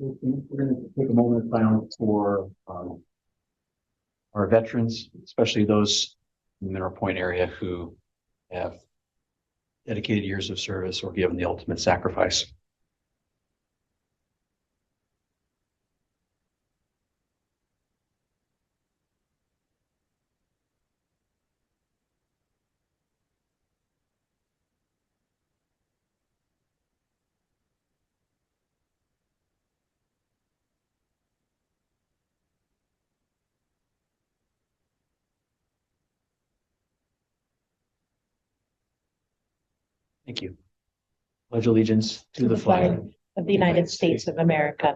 We're going to take a moment of silence for our veterans, especially those in the Mineral Point area who have dedicated years of service or given the ultimate sacrifice. Thank you. Pledge allegiance to the flag of the United States of America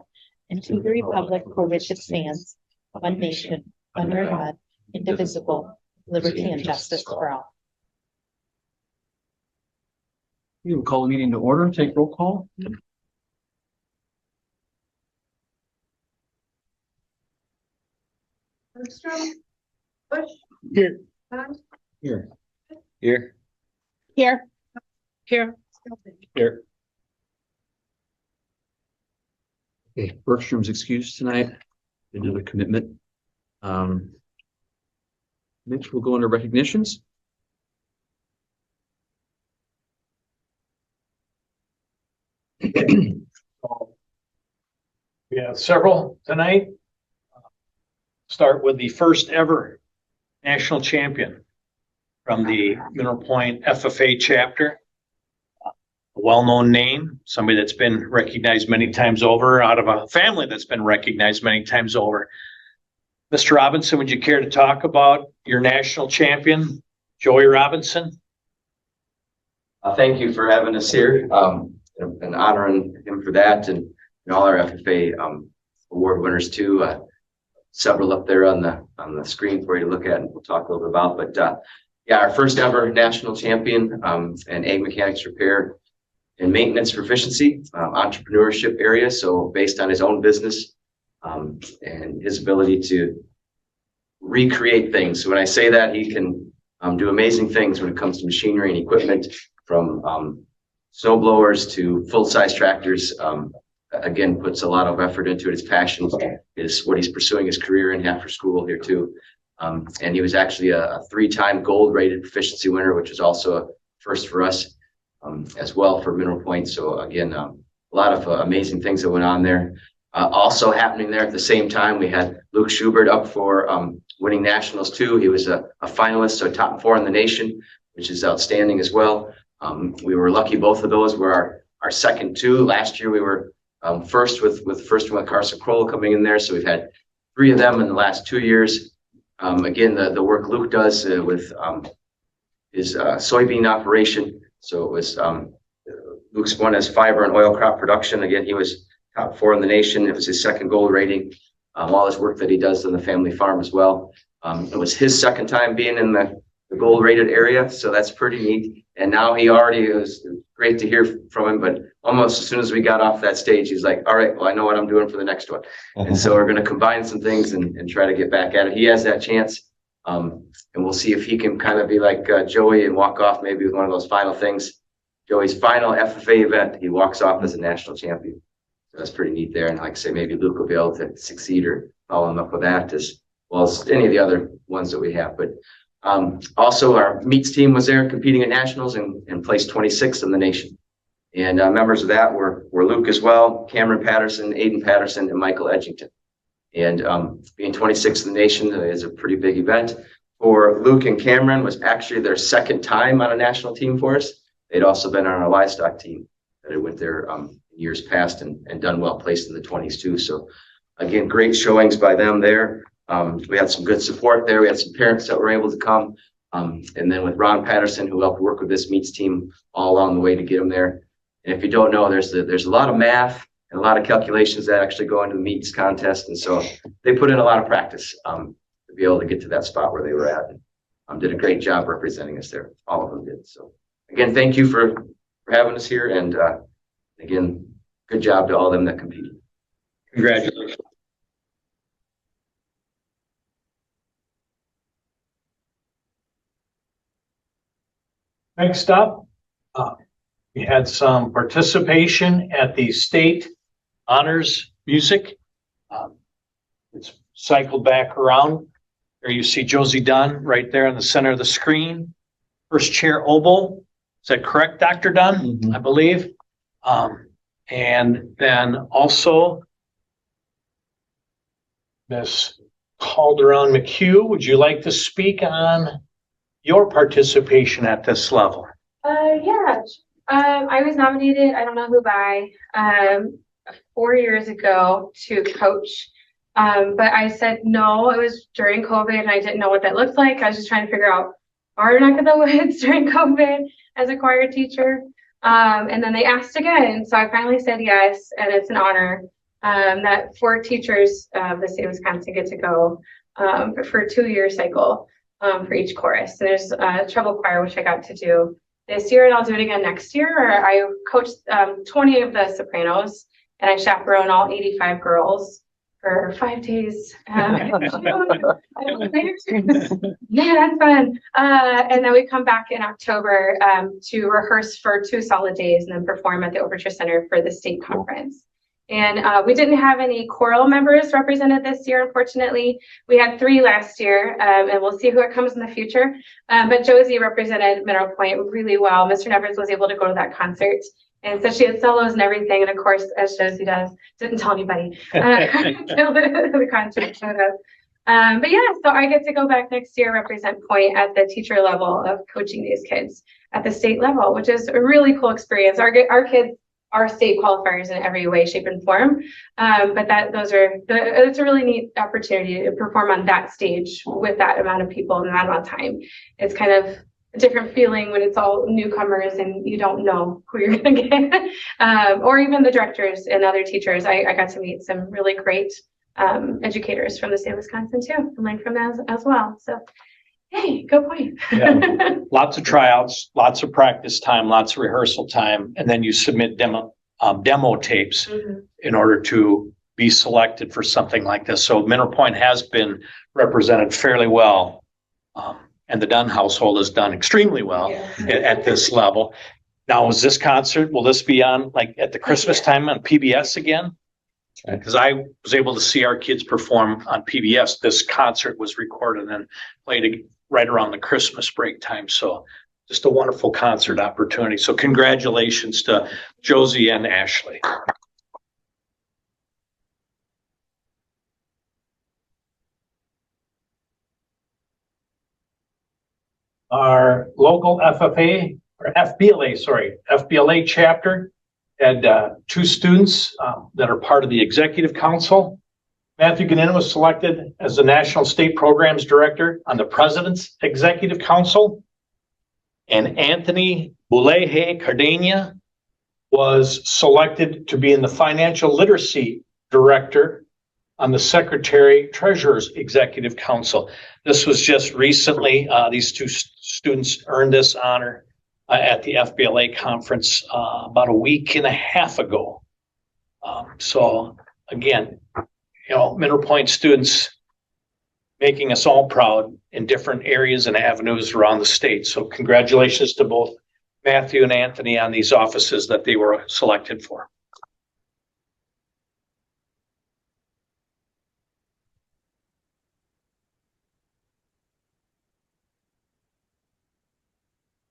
and to the republic for which it stands, one nation, under God, indivisible, liberty and justice for all. We will call the meeting to order. Take roll call. Bergstrom, Bush, Here. Hunt, Here. Here. Here. Here. Here. Okay, Bergstrom's excused tonight. Another commitment. Next, we'll go into recognitions. We have several tonight. Start with the first ever national champion from the Mineral Point FFA chapter. A well-known name, somebody that's been recognized many times over, out of a family that's been recognized many times over. Mr. Robinson, would you care to talk about your national champion, Joey Robinson? Thank you for having us here, and honoring him for that, and all our FFA award winners too. Several up there on the screen for you to look at, and we'll talk a little bit about. But yeah, our first ever national champion in ag mechanics repair and maintenance proficiency, entrepreneurship area. So based on his own business and his ability to recreate things. So when I say that, he can do amazing things when it comes to machinery and equipment, from snow blowers to full-size tractors. Again, puts a lot of effort into it. His passion is what he's pursuing his career in after school here too. And he was actually a 3-time gold rated proficiency winner, which was also a first for us as well for Mineral Point. So again, a lot of amazing things that went on there. Also happening there at the same time, we had Luke Schubert up for winning nationals too. He was a finalist, so top 4 in the nation, which is outstanding as well. We were lucky both of those were our second 2. Last year we were first with first one with Carson Kroll coming in there. So we've had 3 of them in the last 2 years. Again, the work Luke does with his soybean operation. So it was Luke's won as fiber and oil crop production. Again, he was top 4 in the nation. It was his second gold rating. All his work that he does on the family farm as well. It was his second time being in the gold rated area. So that's pretty neat. And now he already, it was great to hear from him, but almost as soon as we got off that stage, he's like, all right, well, I know what I'm doing for the next one. And so we're going to combine some things and try to get back at it. He has that chance. And we'll see if he can kind of be like Joey and walk off maybe with one of those final things. Joey's final FFA event, he walks off as a national champion. So that's pretty neat there. And like I say, maybe Luke will be able to succeed or follow him up with that as well as any of the other ones that we have. But also our meets team was there competing at nationals and placed 26th in the nation. And members of that were Luke as well, Cameron Patterson, Aiden Patterson, and Michael Edgington. And being 26th in the nation is a pretty big event. For Luke and Cameron was actually their second time on a national team for us. They'd also been on our livestock team that had went there years past and done well, placed in the 20s too. So again, great showings by them there. We had some good support there. We had some parents that were able to come. And then with Ron Patterson, who helped work with this meets team all along the way to get them there. And if you don't know, there's a lot of math and a lot of calculations that actually go into the meets contest. And so they put in a lot of practice to be able to get to that spot where they were at. And did a great job representing us there. All of them did. So again, thank you for having us here. And again, good job to all of them that competed. Congratulations. Next up, we had some participation at the state honors music. It's cycled back around. There you see Josie Dunn right there in the center of the screen. First chair oboe. Is that correct, Dr. Dunn? Mhm. I believe. And then also Miss Calderon McHugh, would you like to speak on your participation at this level? Yeah. I was nominated, I don't know who by, 4 years ago to coach. But I said no. It was during COVID and I didn't know what that looked like. I was just trying to figure out our neck of the woods during COVID as a choir teacher. And then they asked again. So I finally said yes, and it's an honor that 4 teachers of the state of Wisconsin get to go for a 2-year cycle for each chorus. And there's a treble choir, which I got to do this year, and I'll do it again next year. I coached 20 of the sopranos, and I chaperone all 85 girls for 5 days. Yeah, that's fun. And then we come back in October to rehearse for 2 solid days and then perform at the Overture Center for the state conference. And we didn't have any choral members represented this year, unfortunately. We had 3 last year, and we'll see who it comes in the future. But Josie represented Mineral Point really well. Mr. Nevers was able to go to that concert. And so she had solos and everything. And of course, as Josie does, didn't tell anybody until the concert showed up. But yeah, so I get to go back next year, represent Point at the teacher level of coaching these kids at the state level, which is a really cool experience. Our kids are state qualifiers in every way, shape, and form. But it's a really neat opportunity to perform on that stage with that amount of people and that amount of time. It's kind of a different feeling when it's all newcomers and you don't know who you're going to get, or even the directors and other teachers. I got to meet some really great educators from the state of Wisconsin too, and learn from them as well. So, hey, go Point. Yeah. Lots of tryouts, lots of practice time, lots of rehearsal time, and then you submit demo tapes in order to be selected for something like this. So Mineral Point has been represented fairly well. And the Dunn household has done extremely well at this level. Now, is this concert, will this be on like at the Christmas time on PBS again? Because I was able to see our kids perform on PBS. This concert was recorded and played right around the Christmas break time. So just a wonderful concert opportunity. So congratulations to Josie and Ashley. Our local FBLA chapter had 2 students that are part of the executive council. Matthew Ganina was selected as the National State Programs Director on the President's Executive Council. And Anthony Buleje Cardania was selected to be in the Financial Literacy Director on the Secretary Treasurer's Executive Council. This was just recently, these 2 students earned this honor at the FBLA conference about a week and a half ago. So again, Mineral Point students making us all proud in different areas and avenues around the state. So congratulations to both Matthew and Anthony on these offices that they were selected for.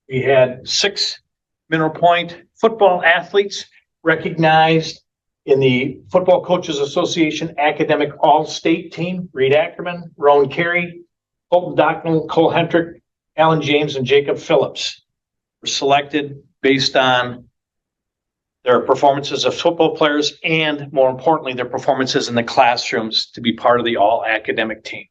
We had 6 Mineral Point football athletes recognized in the Football Coaches Association Academic All-State Team. Reed Ackerman, Rowan Carey, Colton Docknell, Cole Hendrick, Alan James, and Jacob Phillips were selected based on their performances as football players and, more importantly, their performances in the classrooms to be part of the all-academic team.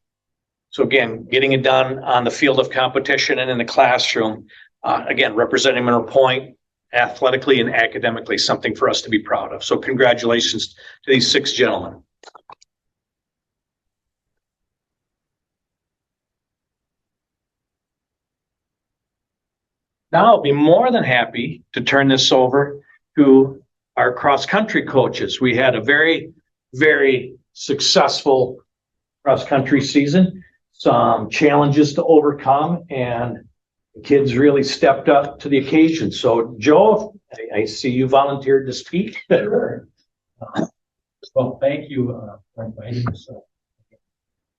So again, getting it done on the field of competition and in the classroom, again, representing Mineral Point athletically and academically, something for us to be proud of. So congratulations to these 6 gentlemen. Now I'll be more than happy to turn this over to our cross-country coaches. We had a very, very successful cross-country season, some challenges to overcome, and the kids really stepped up to the occasion. So Joe, I see you volunteered to speak. Well, thank you, for inviting us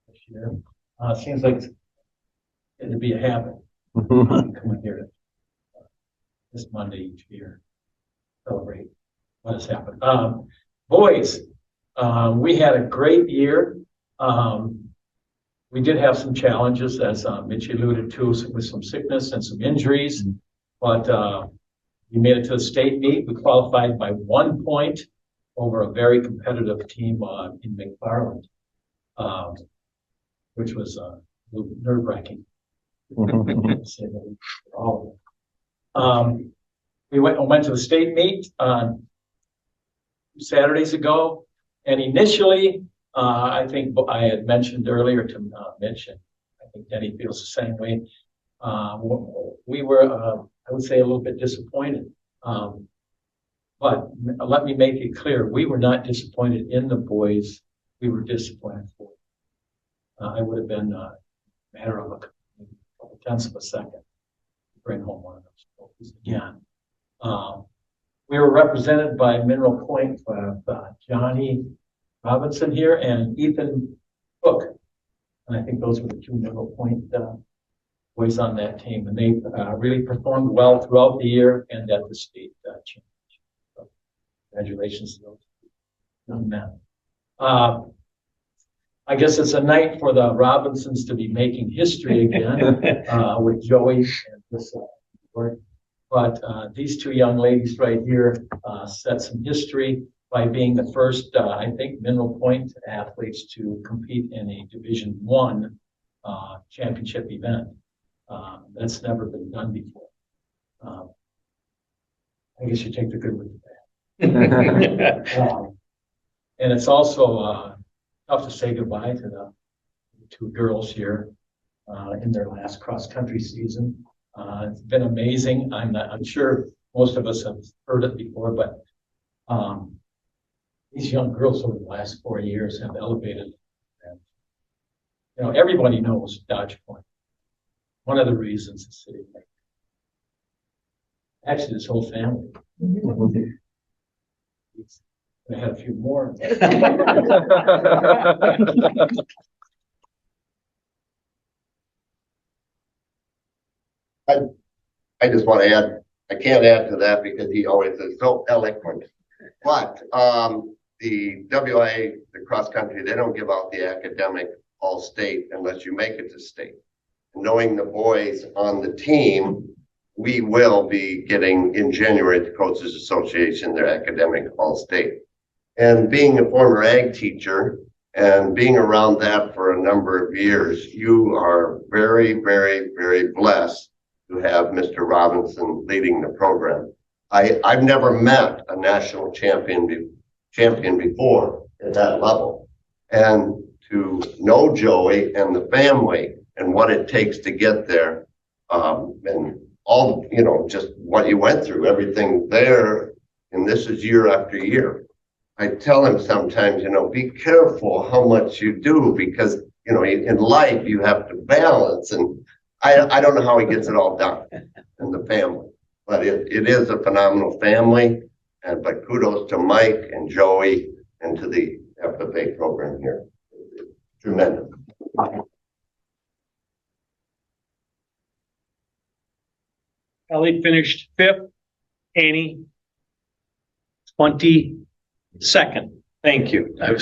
this year. Seems like it'd be a habit coming here this Monday each year. Celebrate what has happened. Boys, we had a great year. We did have some challenges, as Mitch alluded to, with some sickness and some injuries, but we made it to the state meet. We qualified by 1 point over a very competitive team in McFarland, which was nerve-wracking. We went to the state meet 2 Saturdays ago, and initially, I think I had mentioned earlier to Mitch, and I think Denny feels the same way. We were, I would say, a little bit disappointed. But let me make it clear, we were not disappointed in the boys. We were disappointed for it. It would have been a matter of a couple tenths of a second to bring home one of those trophies again. We were represented by Mineral Point, Johnny Robinson here and Ethan Cook. And I think those were the 2 Mineral Point boys on that team. And they really performed well throughout the year and at the state championship. So congratulations to those young men. I guess it's a night for the Robinsons to be making history again with Joey and this work. But these 2 young ladies right here set some history by being the first, I think, Mineral Point athletes to compete in a Division I championship event. That's never been done before. I guess you take the good with the bad. And it's also tough to say goodbye to the 2 girls here in their last cross-country season. It's been amazing. I'm sure most of us have heard it before, but these young girls over the last 4 years have elevated. And, everybody knows Dodge Point. One of the reasons the city, actually, this whole family. I had a few more. I just want to add, I can't add to that because he always is so eloquent. But the WIA, the cross country, they don't give out the academic all state unless you make it to state. And knowing the boys on the team, we will be getting in January at the Coaches Association their academic all state. And being a former ag teacher and being around that for a number of years, you are very, very, very blessed to have Mr. Robinson leading the program. I've never met a national champion before at that level. And to know Joey and the family and what it takes to get there, and all, just what you went through, everything there, and this is year after year. I tell him sometimes, be careful how much you do because, in life you have to balance, and I don't know how he gets it all done in the family, but it is a phenomenal family. But kudos to Mike and Joey and to the FFA program here. Tremendous. Ellie finished 5th, Annie 22nd. Thank you. I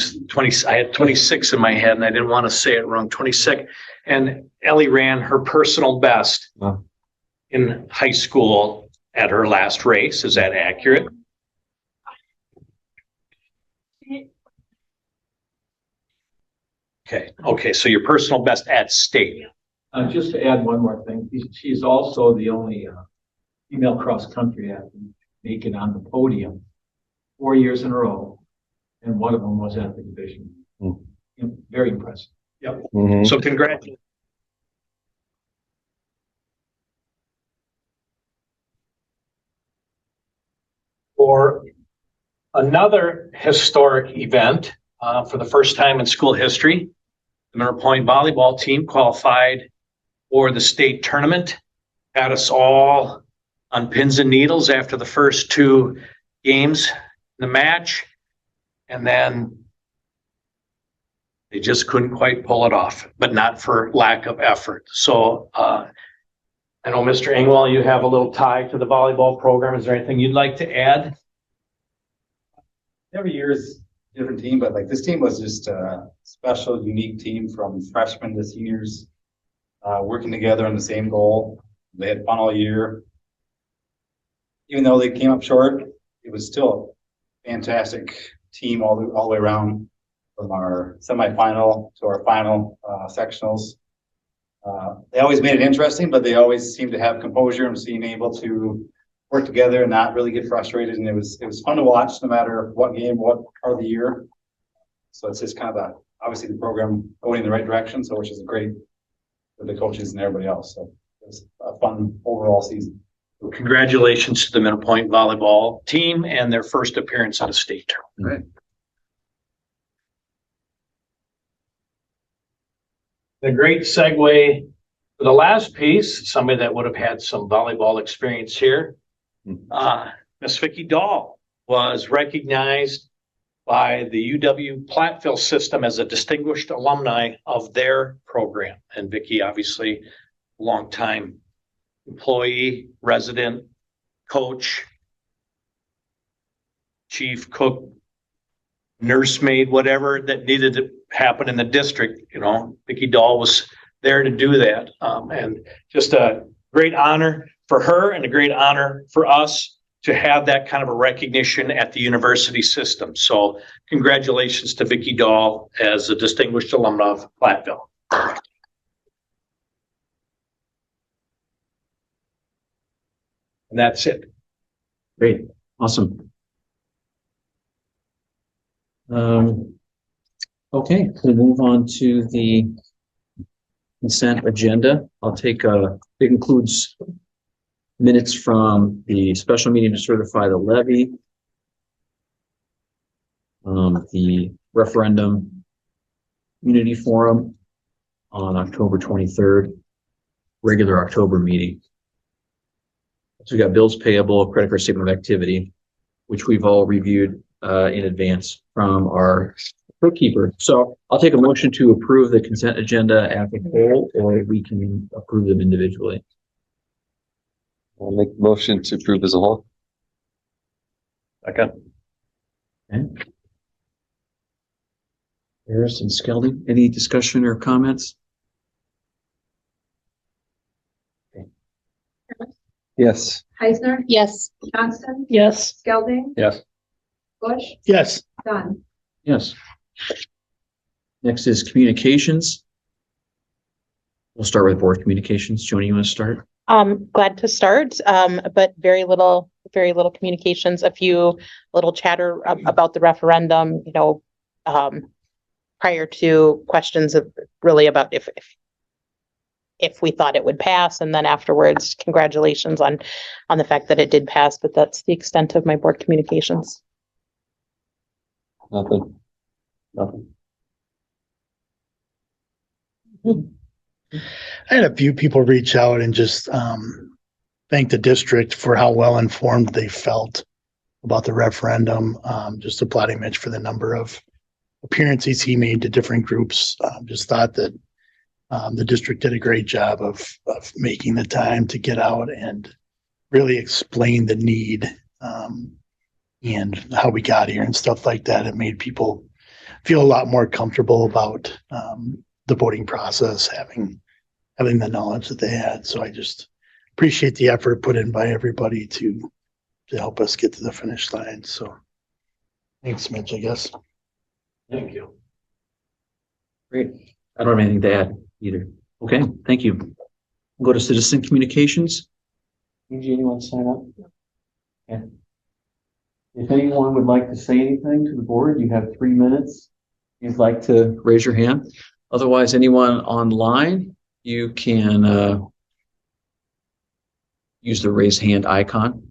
had 26 in my head and I didn't want to say it wrong. 22nd. And Ellie ran her personal best in high school at her last race. Is that accurate? Okay. So your personal best at state. Just to add one more thing, she's also the only female cross-country athlete make it on the podium 4 years in a row, and one of them was at the division. Very impressive. Yep. Mm-hmm. So congratulations. For another historic event, for the first time in school history, the Mineral Point volleyball team qualified for the state tournament. Got us all on pins and needles after the first 2 games in the match. And then they just couldn't quite pull it off, but not for lack of effort. So, I know Mr. Engwall, you have a little tie to the volleyball program. Is there anything you'd like to add? Every year is a different team, but like this team was just a special, unique team from freshmen to seniors, working together on the same goal. They had fun all year. Even though they came up short, it was still a fantastic team all the way around, from our semifinal to our final sectionals. They always made it interesting, but they always seemed to have composure and being able to work together and not really get frustrated. And it was fun to watch no matter what game, what part of the year. So it's just kind of obviously the program going in the right direction. So which is great for the coaches and everybody else. So it was a fun overall season. Congratulations to the Middle Point volleyball team and their first appearance at a state tournament. Right. The great segue for the last piece, somebody that would have had some volleyball experience here. Miss Vicki Dahl was recognized by the UW Platteville system as a distinguished alumni of their program. And Vicki, obviously, longtime employee, resident, coach, chief cook, nursemaid, whatever that needed to happen in the district. You know, Vicki Dahl was there to do that. And just a great honor for her and a great honor for us to have that kind of a recognition at the university system. So congratulations to Vicki Dahl as a distinguished alumna of Platteville. And that's it. Great, awesome. Okay, we'll move on to the consent agenda. I'll take it includes minutes from the special meeting to certify the levy, the referendum community forum on October 23rd, regular October meeting. So we got bills payable, credit card statement of activity, which we've all reviewed in advance from our bookkeeper. So I'll take a motion to approve the consent agenda as a whole, or we can approve them individually. I'll make a motion to approve as a whole. Second. Okay. Harris and Skelding, any discussion or comments? Yes. Heisner, Yes. Johnston, Yes. Skelding, Yes. Bush, Yes. Dunn. Yes. Next is communications. We'll start with board communications. Joni, you want to start? Glad to start, but very little communications, a few little chatter about the referendum, you know, prior to questions of really about if we thought it would pass, and then afterwards, congratulations on the fact that it did pass, but that's the extent of my board communications. Nothing. I had a few people reach out and just thank the district for how well informed they felt about the referendum. Just applauding Mitch for the number of appearances he made to different groups. Just thought that the district did a great job of making the time to get out and really explain the need and how we got here and stuff like that. It made people feel a lot more comfortable about the voting process, having the knowledge that they had. So I just appreciate the effort put in by everybody to help us get to the finish line. So thanks, Mitch, I guess. Thank you. Great. I don't have anything to add either. Okay, thank you. We'll go to citizen communications. Anyone sign up? Okay. If anyone would like to say anything to the board, you have 3 minutes. If you'd like to raise your hand. Otherwise, anyone online, you can use the raise hand icon.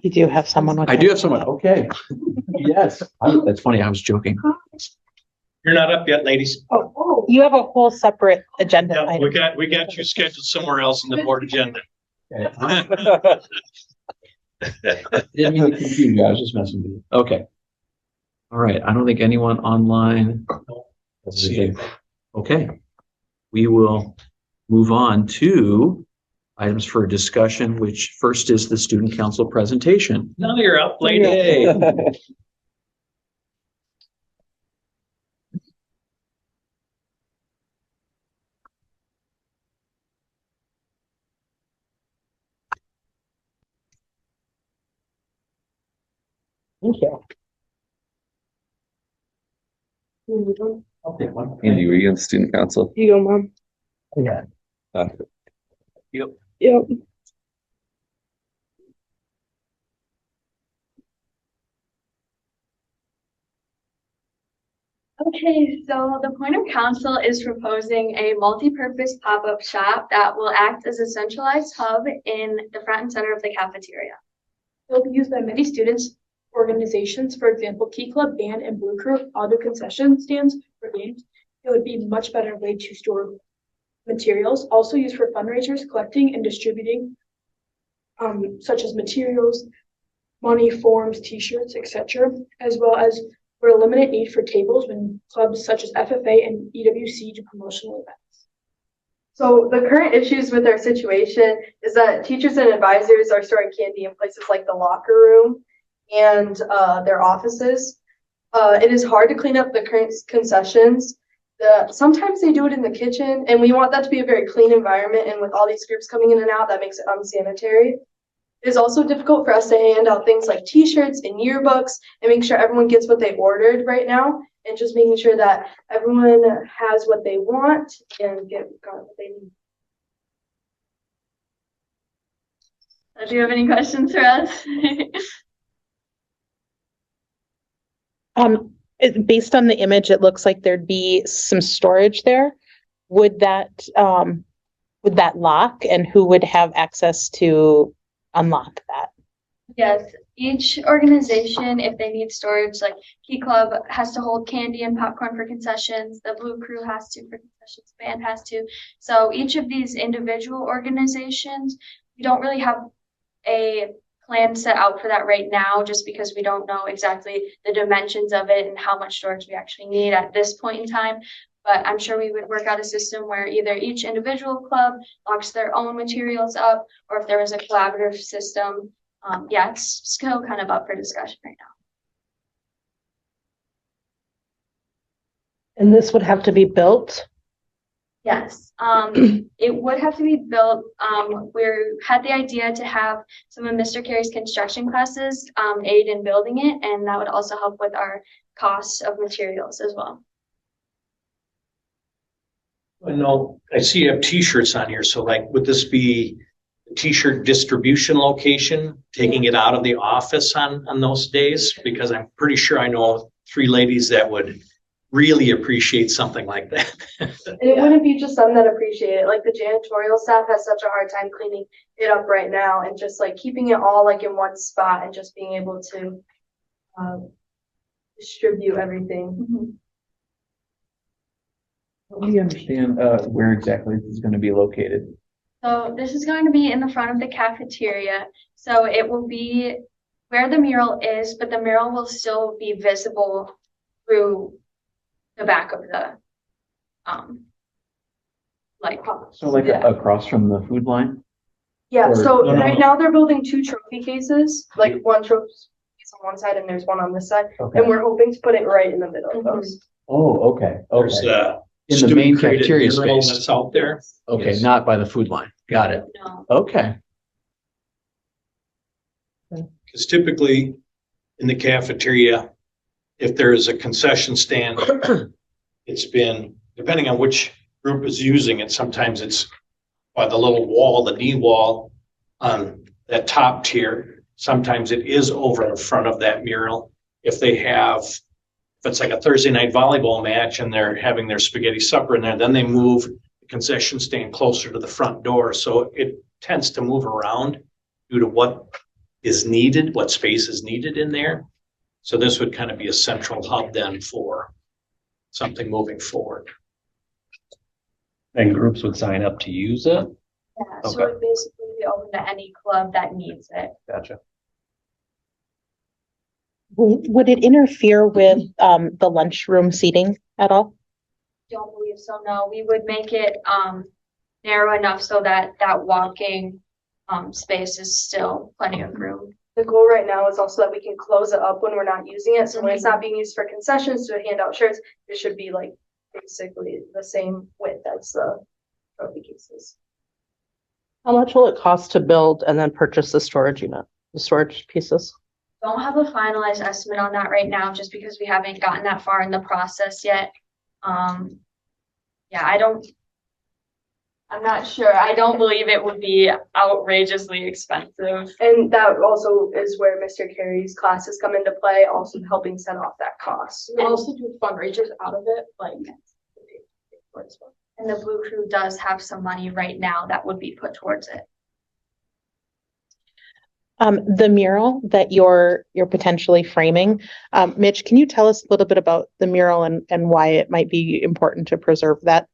You do have someone with. I do have someone. Okay. Yes. That's funny. I was joking. You're not up yet, ladies. Oh, you have a whole separate agenda No, item. we got you scheduled somewhere else in the board agenda. Didn't mean to confuse you. I was just messing with you. Okay. All right, I don't think anyone online. See. Okay, we will move on to items for discussion, which first is the student council presentation. Now you're up, lady. Thank you. Andy, were you in the student council? You go, Mom. Yeah. Yep. Yep. Okay, so the Point of Council is proposing a multi-purpose pop-up shop that will act as a centralized hub in the front and center of the cafeteria. It will be used by many students, organizations, for example, Key Club, Band, and Blue Crew, other concession stands for games. It would be a much better way to store materials, also used for fundraisers, collecting and distributing, such as materials, money, forms, t-shirts, etc., as well as for a limited need for tables when clubs such as FFA and EWC do promotional events. So the current issues with our situation is that teachers and advisors are storing candy in places like the locker room and their offices. It is hard to clean up the current concessions. Sometimes they do it in the kitchen, and we want that to be a very clean environment, and with all these groups coming in and out, that makes it unsanitary. It is also difficult for us to hand out things like t-shirts and yearbooks and make sure everyone gets what they ordered right now, and just making sure that everyone has what they want and got what they need. Do you have any questions for us? Based on the image, it looks like there'd be some storage there. Would that lock, and who would have access to unlock that? Yes, each organization, if they need storage, like Key Club has to hold candy and popcorn for concessions, the Blue Crew has to for concessions, Band has to. So each of these individual organizations, we don't really have a plan set out for that right now, just because we don't know exactly the dimensions of it and how much storage we actually need at this point in time. But I'm sure we would work out a system where either each individual club locks their own materials up, or if there was a collaborative system. Yeah, it's still kind of up for discussion right now. And this would have to be built? Yes, it would have to be built. We had the idea to have some of Mr. Carey's construction classes aid in building it, and that would also help with our costs of materials as well. No, I see you have t-shirts on here. So like, would this be a t-shirt distribution location, taking it out of the office on those days? Because I'm pretty sure I know 3 ladies that would really appreciate something like that. And it wouldn't be just them that appreciate it. Like the janitorial staff has such a hard time cleaning it up right now, and just like keeping it all like in one spot and just being able to distribute everything. Mm-hmm. Do you understand where exactly this is going to be located? So this is going to be in the front of the cafeteria. So it will be where the mural is, but the mural will still be visible through the back of the So like across from the food line? Yeah, Or- so No, no, right no. now they're building 2 trophy cases, like one trophy case on one side and there's one on this side. Okay. And we're hoping to put it right in the middle of those. Oh, okay, There's okay. In the main student-created cafeteria mural space. that's out there. Okay, Yes. not by the food line. Got it. No. Okay. Because typically in the cafeteria, if there is a concession stand, it's been, depending on which group is using it, sometimes it's by the little wall, the knee wall on that top tier. Sometimes it is over in front of that mural. If it's like a Thursday night volleyball match and they're having their spaghetti supper in there, then they move the concession stand closer to the front door. So it tends to move around due to what is needed, what space is needed in there. So this would kind of be a central hub then for something moving forward. And groups would sign up to use it? Yeah, so it basically be open to any club that needs it. Gotcha. Would it interfere with the lunchroom seating at all? Don't believe so, no. We would make it narrow enough so that that walking space is still plenty of room. The goal right now is also that we can close it up when we're not using it. So when it's not being used for concessions to hand out shirts, it should be like basically the same width as the trophy cases. How much will it cost to build and then purchase the storage unit, the storage pieces? Don't have a finalized estimate on that right now, just because we haven't gotten that far in the process yet. Yeah, I'm not sure. I don't believe it would be outrageously expensive. And that also is where Mr. Carey's classes come into play, also helping set off that cost. We also do fundraisers out of it, like. And the Blue Crew does have some money right now that would be put towards it. The mural that you're potentially framing, Mitch, can you tell us a little bit about the mural and why it might be important to preserve that?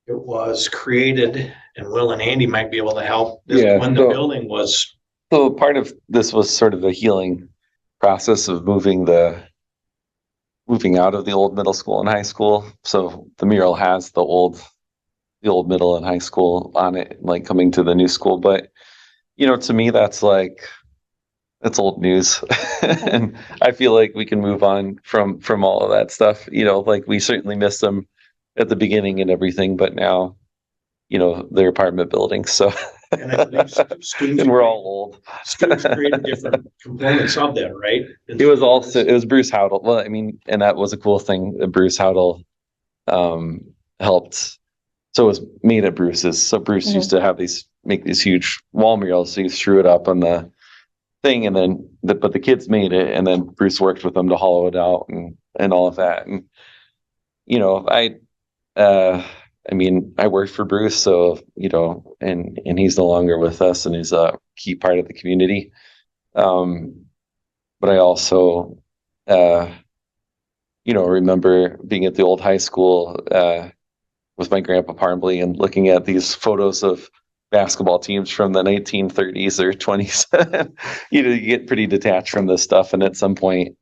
It was created, and Will and Andy might be able to help. This, Yeah, when the building was, So part of this was sort of a healing process of moving out of the old middle school and high school. So the mural has the old middle and high school on it, like coming to the new school. But to me, that's old news. And I feel like we can move on from all of that stuff. Like we certainly missed them at the beginning and everything, but now, they're apartment buildings. So and I believe students, and we're all old. students created different components of that, right? It was Bruce Howdle. Well, I mean, and that was a cool thing that Bruce Howdle helped. So it was made at Bruce's. So Bruce used to make these huge wall murals. So he threw it up on the thing, and then but the kids made it, and then Bruce worked with them to hollow it out and all of that. And I mean, I worked for Bruce, so and he's no longer with us, and he's a key part of the community. But I also remember being at the old high school with my grandpa Parmley and looking at these photos of basketball teams from the 1930s or 20s. You get pretty detached from this stuff, and at some point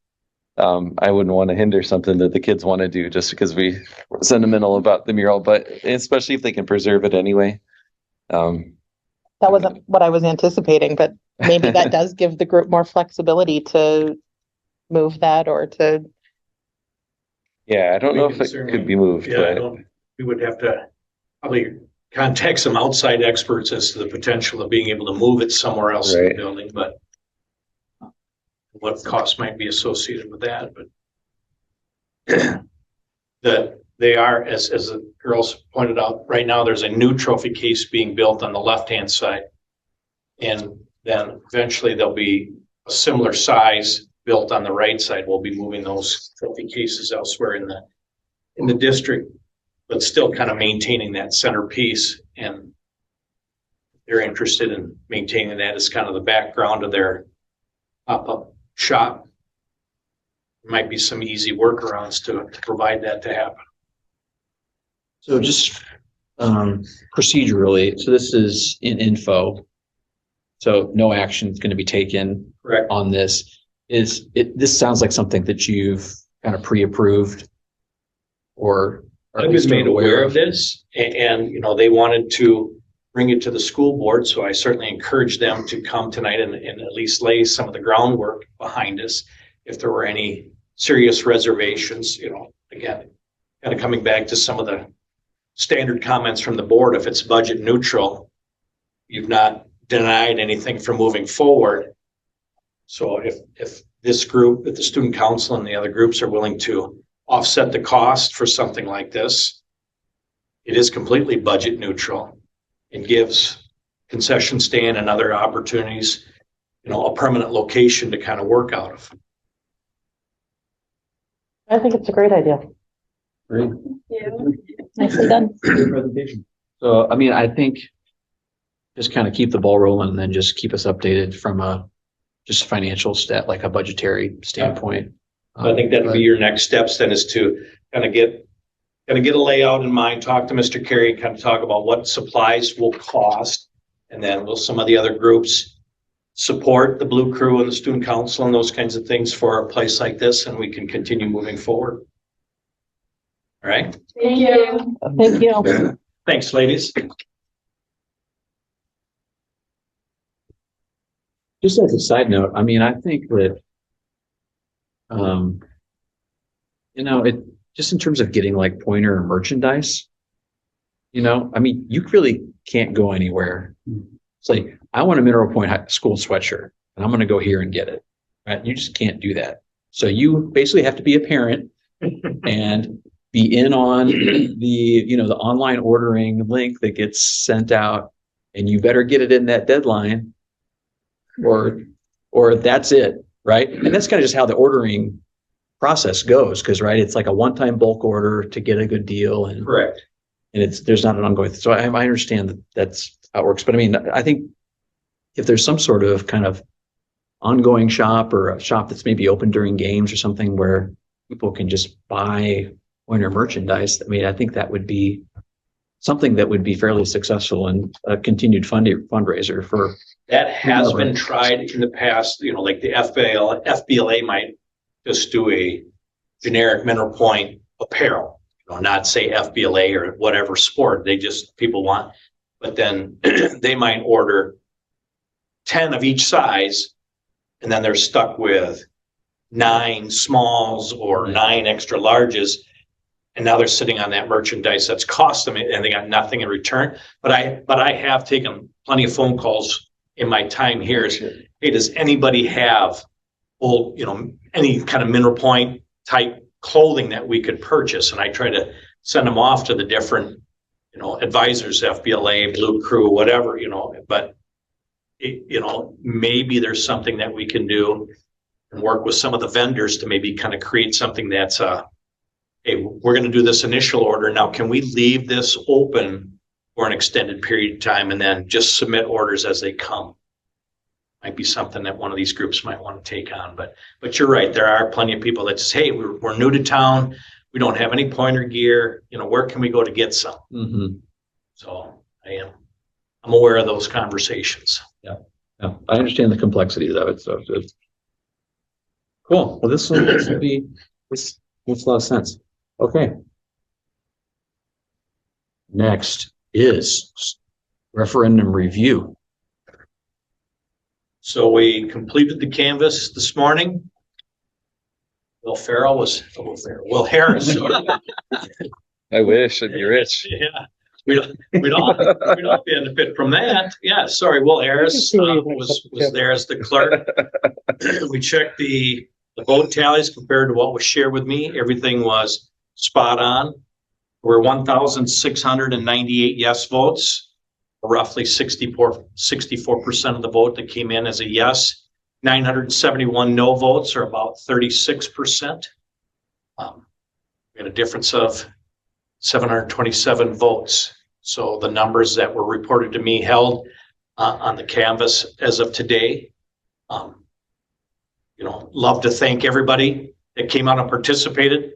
I wouldn't want to hinder something that the kids want to do just because we sentimental about the mural, but especially if they can preserve it anyway. That wasn't what I was anticipating, but maybe that does give the group more flexibility to move that or to. Yeah, I don't know if it could be moved. Yeah, but we would have to probably contact some outside experts as to the potential of being able to move it somewhere else in the building, but what cost might be associated with that. But that they are, as the girls pointed out, right now there's a new trophy case being built on the left-hand side. And then eventually there'll be a similar size built on the right side. We'll be moving those trophy cases elsewhere in the district, but still kind of maintaining that centerpiece. And they're interested in maintaining that as kind of the background of their pop-up shop. There might be some easy workarounds to provide that to happen. So just procedurally, so this is in info. So no action is going to be taken Correct. on this. This sounds like something that you've kind of pre-approved or I've been made aware of this, and they wanted to bring it to the school board, so I certainly encourage them to come tonight and at least lay some of the groundwork behind us. If there were any serious reservations, again, kind of coming back to some of the standard comments from the board, if it's budget neutral, you've not denied anything from moving forward. So if this group, if the student council and the other groups are willing to offset the cost for something like this, it is completely budget neutral. It gives concession stand and other opportunities, a permanent location to kind of work out of. I think it's a great idea. Great. Yeah. Nicely done. Good presentation. So, I mean, I think just kind of keep the ball rolling and then just keep us updated from a just financial like a budgetary standpoint. I think that'd be your next steps then, is to kind of get a layout in mind, talk to Mr. Carey, kind of talk about what supplies will cost. And then will some of the other groups support the Blue Crew and the student council and those kinds of things for a place like this, and we can continue moving forward. All right. Thank you. Thank you. Thanks, ladies. Just as a side note, I mean, I think that, it just in terms of getting like pointer merchandise, I mean, you really can't go anywhere. It's like, I want a Mineral Point High School sweatshirt and I'm going to go here and get it. Right? You just can't do that. So you basically have to be a parent and be in on the online ordering link that gets sent out, and you better get it in that deadline or that's it. Right. And that's kind of just how the ordering process goes. Cause right. It's like a one-time bulk order to get a good deal. And Correct. And there's not an ongoing. So I understand that that's how it works. But I mean, I think if there's some sort of kind of ongoing shop or a shop that's maybe open during games or something where people can just buy Pointer merchandise, I mean, I think that would be something that would be fairly successful and a continued fundraiser for. That has been tried in the past, like the FBLA might just do a generic Mineral Point apparel, not say FBLA or whatever sport. People want, but then they might order 10 of each size, and then they're stuck with 9 smalls or 9 extra larges. And now they're sitting on that merchandise that's cost them and they got nothing in return. But I have taken plenty of phone calls in my time here. Hey, does anybody have old, any kind of Mineral Point type clothing that we could purchase? And I try to send them off to the different, advisors, FBLA, Blue Crew, whatever, but maybe there's something that we can do and work with some of the vendors to maybe kind of create something that's hey, we're going to do this initial order. Now, can we leave this open for an extended period of time and then just submit orders as they come? Might be something that one of these groups might want to take on. But you're right. There are plenty of people that just, hey, we're new to town. We don't have any pointer gear. Where can we go to get some? Mm-hmm. So I'm aware of those conversations. Yeah, I understand the complexities of it. So it's cool. Well, this makes a lot of sense. Okay. Next is referendum review. So we completed the canvas this morning. Will Harris. I wish I'd be rich. Yeah, we'd all benefit from that. Yeah, sorry, Will Harris was there as the clerk. We checked the vote tallies compared to what was shared with me. Everything was spot on. There were 1,698 yes votes, roughly 64% of the vote that came in as a yes. 971 no votes, or about 36%. We had a difference of 727 votes. So the numbers that were reported to me held on the canvas as of today. Love to thank everybody that came out and participated.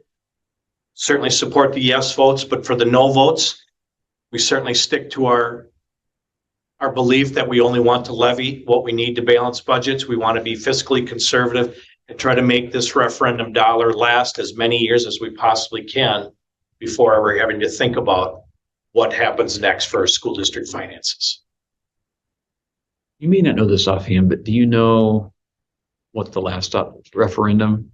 Certainly support the yes votes, but for the no votes, we certainly stick to our belief that we only want to levy what we need to balance budgets. We want to be fiscally conservative and try to make this referendum dollar last as many years as we possibly can before ever having to think about what happens next for our school district finances. You may not know this offhand, but do you know what the last referendum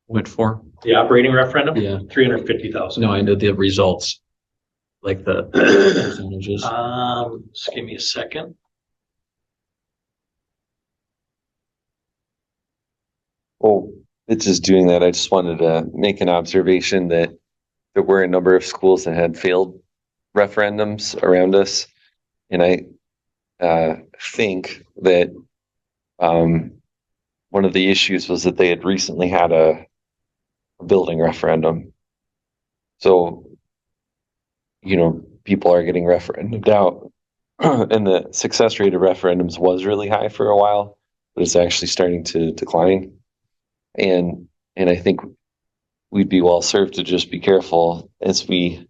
went for? The operating referendum? Yeah. 350,000. No, I know the results, like the percentages. Just give me a second. Well, it's just doing that. I just wanted to make an observation that there were a number of schools that had failed referendums around us. And I think that one of the issues was that they had recently had a building referendum. So, people are getting referendumed out. And the success rate of referendums was really high for a while, but it's actually starting to decline. And I think we'd be well served to just be careful to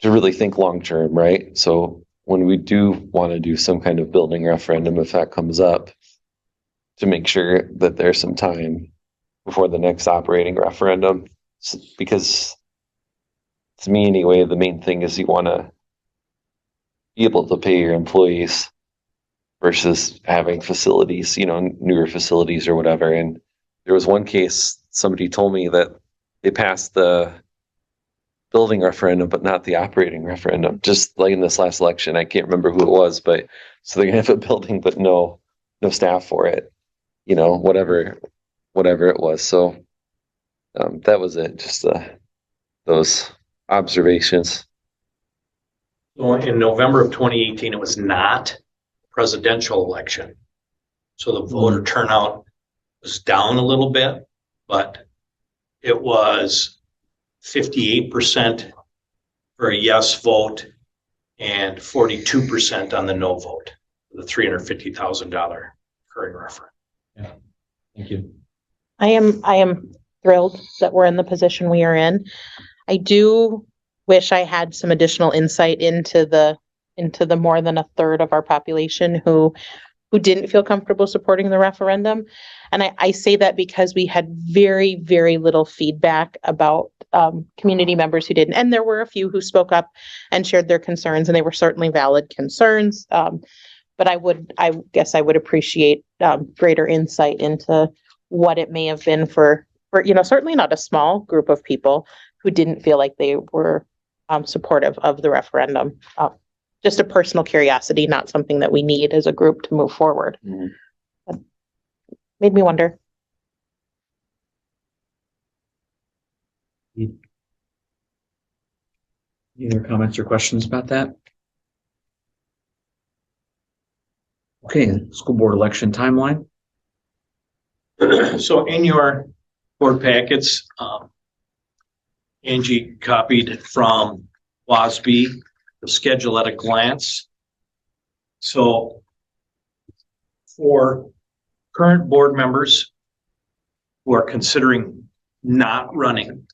really think long term, right? So when we do want to do some kind of building referendum, if that comes up, to make sure that there's some time before the next operating referendum. Because to me anyway, the main thing is you want to be able to pay your employees versus having facilities, newer facilities or whatever. And there was one case, somebody told me that they passed the building referendum, but not the operating referendum. Just like in this last election, I can't remember who it was, but so they're gonna have a building, but no staff for it, whatever it was. So that was it, just those observations. Well, in November of 2018, it was not a presidential election. So the voter turnout was down a little bit, but it was 58% for a yes vote and 42% on the no vote, the $350,000 recurring referendum. Yeah, thank you. I am thrilled that we're in the position we are in. I do wish I had some additional insight into the more than a third of our population who didn't feel comfortable supporting the referendum. And I say that because we had very, very little feedback about community members who didn't. And there were a few who spoke up and shared their concerns, and they were certainly valid concerns. But I guess I would appreciate greater insight into what it may have been for certainly not a small group of people who didn't feel like they were supportive of the referendum. Just a personal curiosity, not something that we need as a group to move forward. But made me wonder. Any other comments or questions about that? Okay, school board election timeline. So in your board packets, Angie copied from WASB the schedule at a glance. So for current board members who are considering not running,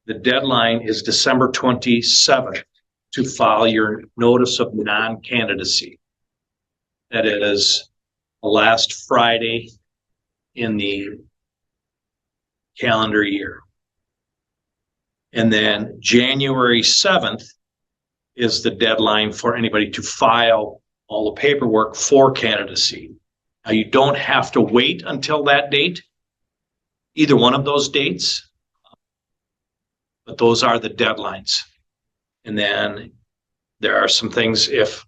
the deadline is December 27th to file your notice of non-candidacy. That is the last Friday in the calendar year. And then January 7th is the deadline for anybody to file all the paperwork for candidacy. Now, you don't have to wait until that date, either one of those dates, but those are the deadlines. And then there are some things, if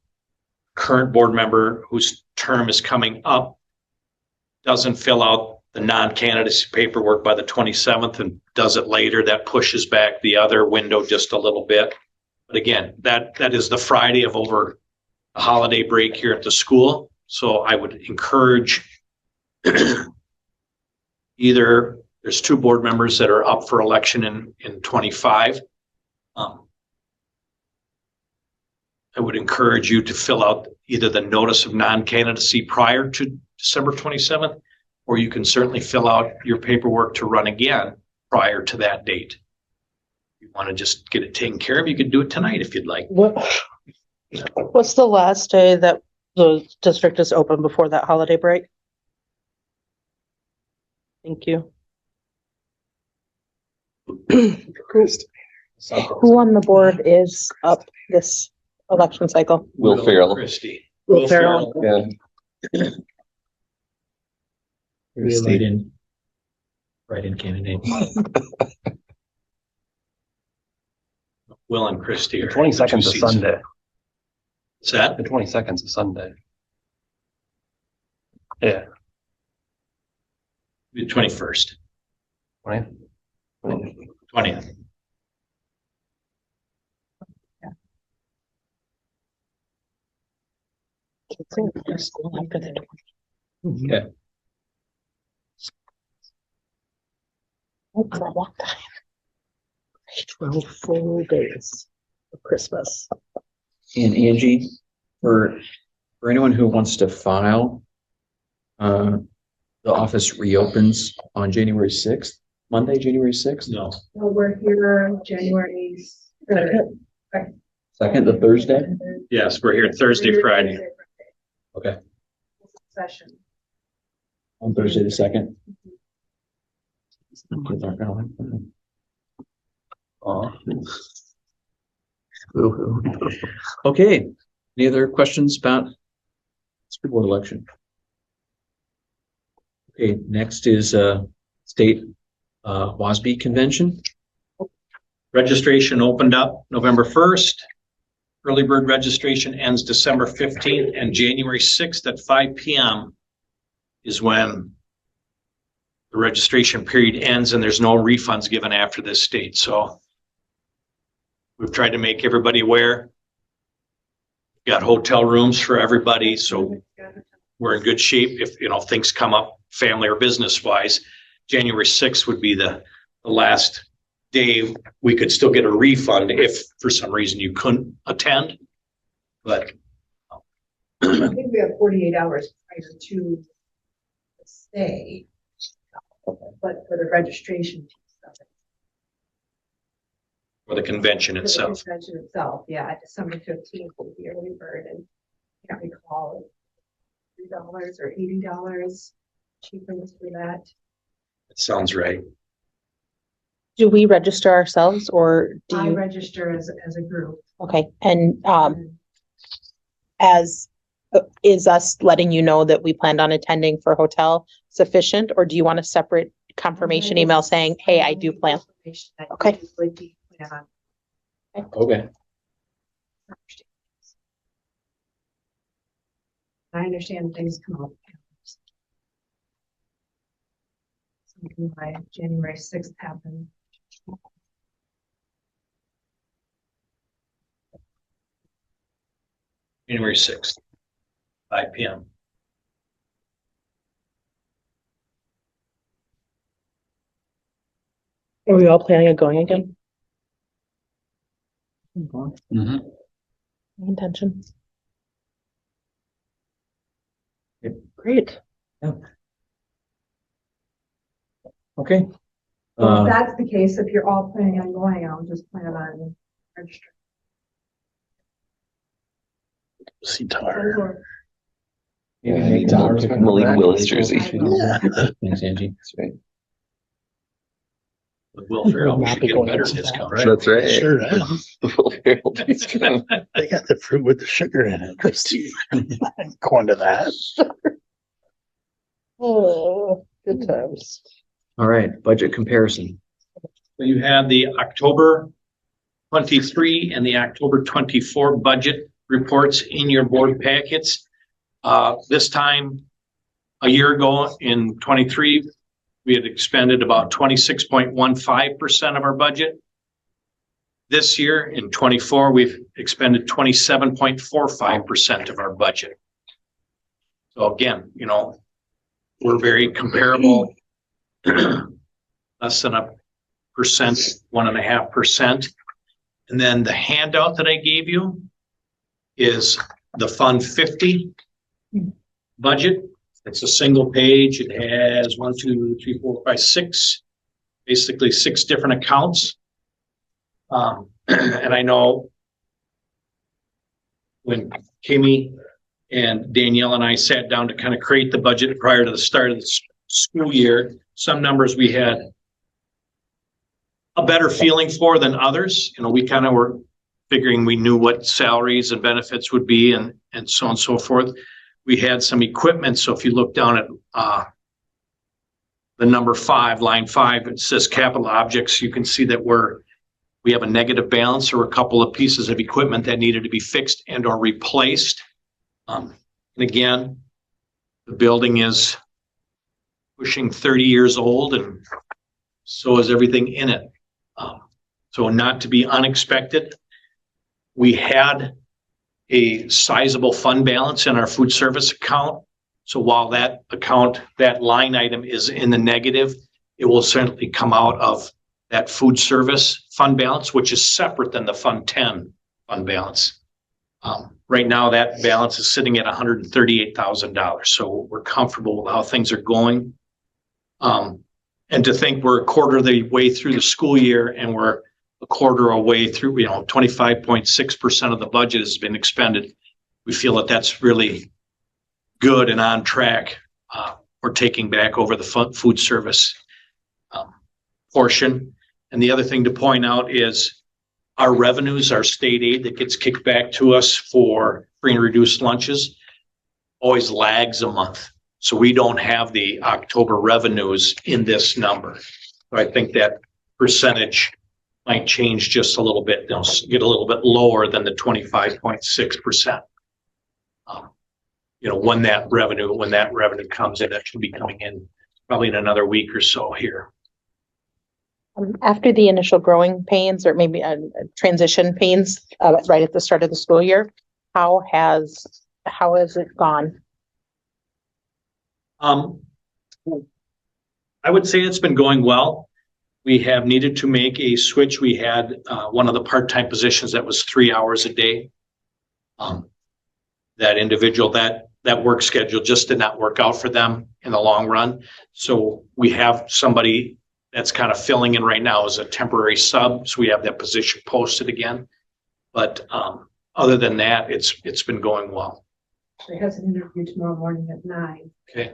current board member whose term is coming up doesn't fill out the non-candidacy paperwork by the 27th and does it later, that pushes back the other window just a little bit. But again, that is the Friday of over a holiday break here at the school. So I would encourage either there's 2 board members that are up for election in 25. I would encourage you to fill out either the notice of non-candidacy prior to December 27th, or you can certainly fill out your paperwork to run again prior to that date. If you want to just get it taken care of, you could do it tonight if you'd like. What's the last day that the district is open before that holiday break? Thank you. Who on the board is up this election cycle? Will Ferrell. Christie. Will Ferrell. Yeah. Write-in candidate. Will and Christie are. 22nd is Sunday. Is that? The 22nd is a Sunday. Yeah. The 21st, 20th. 20th. Okay. That's a long time. 12 full days of Christmas. And Angie, for anyone who wants to file, the office reopens on January 6th, Monday, January 6th. No. Well, we're here January 3rd. Okay. Second, the Thursday? Yes, we're here Thursday, Friday. Okay. Session. On Thursday the second. Okay, any other questions about school board election? Okay, next is state WASB convention. Registration opened up November 1st. Early bird registration ends December 15th, and January 6th at 5 p.m. is when the registration period ends, and there's no refunds given after this date. So we've tried to make everybody aware. We've got hotel rooms for everybody, so we're in good shape if, you know, things come up family or business wise. January 6th would be the last day we could still get a refund if for some reason you couldn't attend. But I think we have 48 hours prior to the stay, but for the registration piece of it. for the convention For the itself. convention itself, yeah, December 15th will be early bird, and I can't recall $3 or $80 cheaper for that. It sounds right. Do we register ourselves or do I you? register as a group. Okay, and as is us letting you know that we planned on attending for hotel sufficient, or do you want a separate confirmation email saying, hey, I do plan? Okay. Okay. I understand things come up. Something by January 6th happened. January 6th, 5 p.m. Are we all planning on going again? Mm-hmm. Intention. Yep. Great. Okay. Well, if that's the case, if you're all planning on going, I'll just plan on registering. See Tar. Malik Willis jersey. Yeah. Thanks, Angie. That's right. With Will Ferrell, we Not should be get a going better into that. discount. That's right. Sure is. The Will Ferrell discount. They got the fruit with the sugar in it, Christie. Going to that. Oh, good times. All right, budget comparison. So you have the October 23 and the October 24 budget reports in your board packets. This time, a year ago in 23, we had expended about 26.15% of our budget. This year in 24, we've expended 27.45% of our budget. So again, you know, we're very comparable, less than 1%, 1.5%. And then the handout that I gave you is the Fund 50 budget. It's a single page. It has 1, 2, 3, 4, 5, 6, basically 6 different accounts. And I know when Kimmy and Danielle and I sat down to kind of create the budget prior to the start of the school year, some numbers we had a better feeling for than others. You know, we kind of were figuring we knew what salaries and benefits would be and so on and so forth. We had some equipment. So if you look down at the number 5, line 5, it says capital objects. You can see that we have a negative balance or a couple of pieces of equipment that needed to be fixed and or replaced. And again, the building is pushing 30 years old, and so is everything in it. So not to be unexpected, we had a sizable fund balance in our food service account. So while that account, that line item is in the negative, it will certainly come out of that food service fund balance, which is separate than the Fund 10 fund balance. Right now, that balance is sitting at $138,000. So we're comfortable with how things are going. And to think we're a quarter of the way through the school year and we're a quarter away through, 25.6% of the budget has been expended. We feel that that's really good and on track. We're taking back over the food service portion. And the other thing to point out is our revenues, our state aid that gets kicked back to us for free and reduced lunches always lags a month. So we don't have the October revenues in this number. So I think that percentage might change just a little bit. They'll get a little bit lower than the 25.6%. When that revenue comes in, that should be coming in probably in another week or so here. After the initial growing pains or maybe transition pains right at the start of the school year, how has it gone? I would say it's been going well. We have needed to make a switch. We had one of the part-time positions that was 3 hours a day. That individual, that work schedule just did not work out for them in the long run. So we have somebody that's kind of filling in right now as a temporary sub. So we have that position posted again. But other than that, it's been going well. She has an interview tomorrow morning at 9. Okay.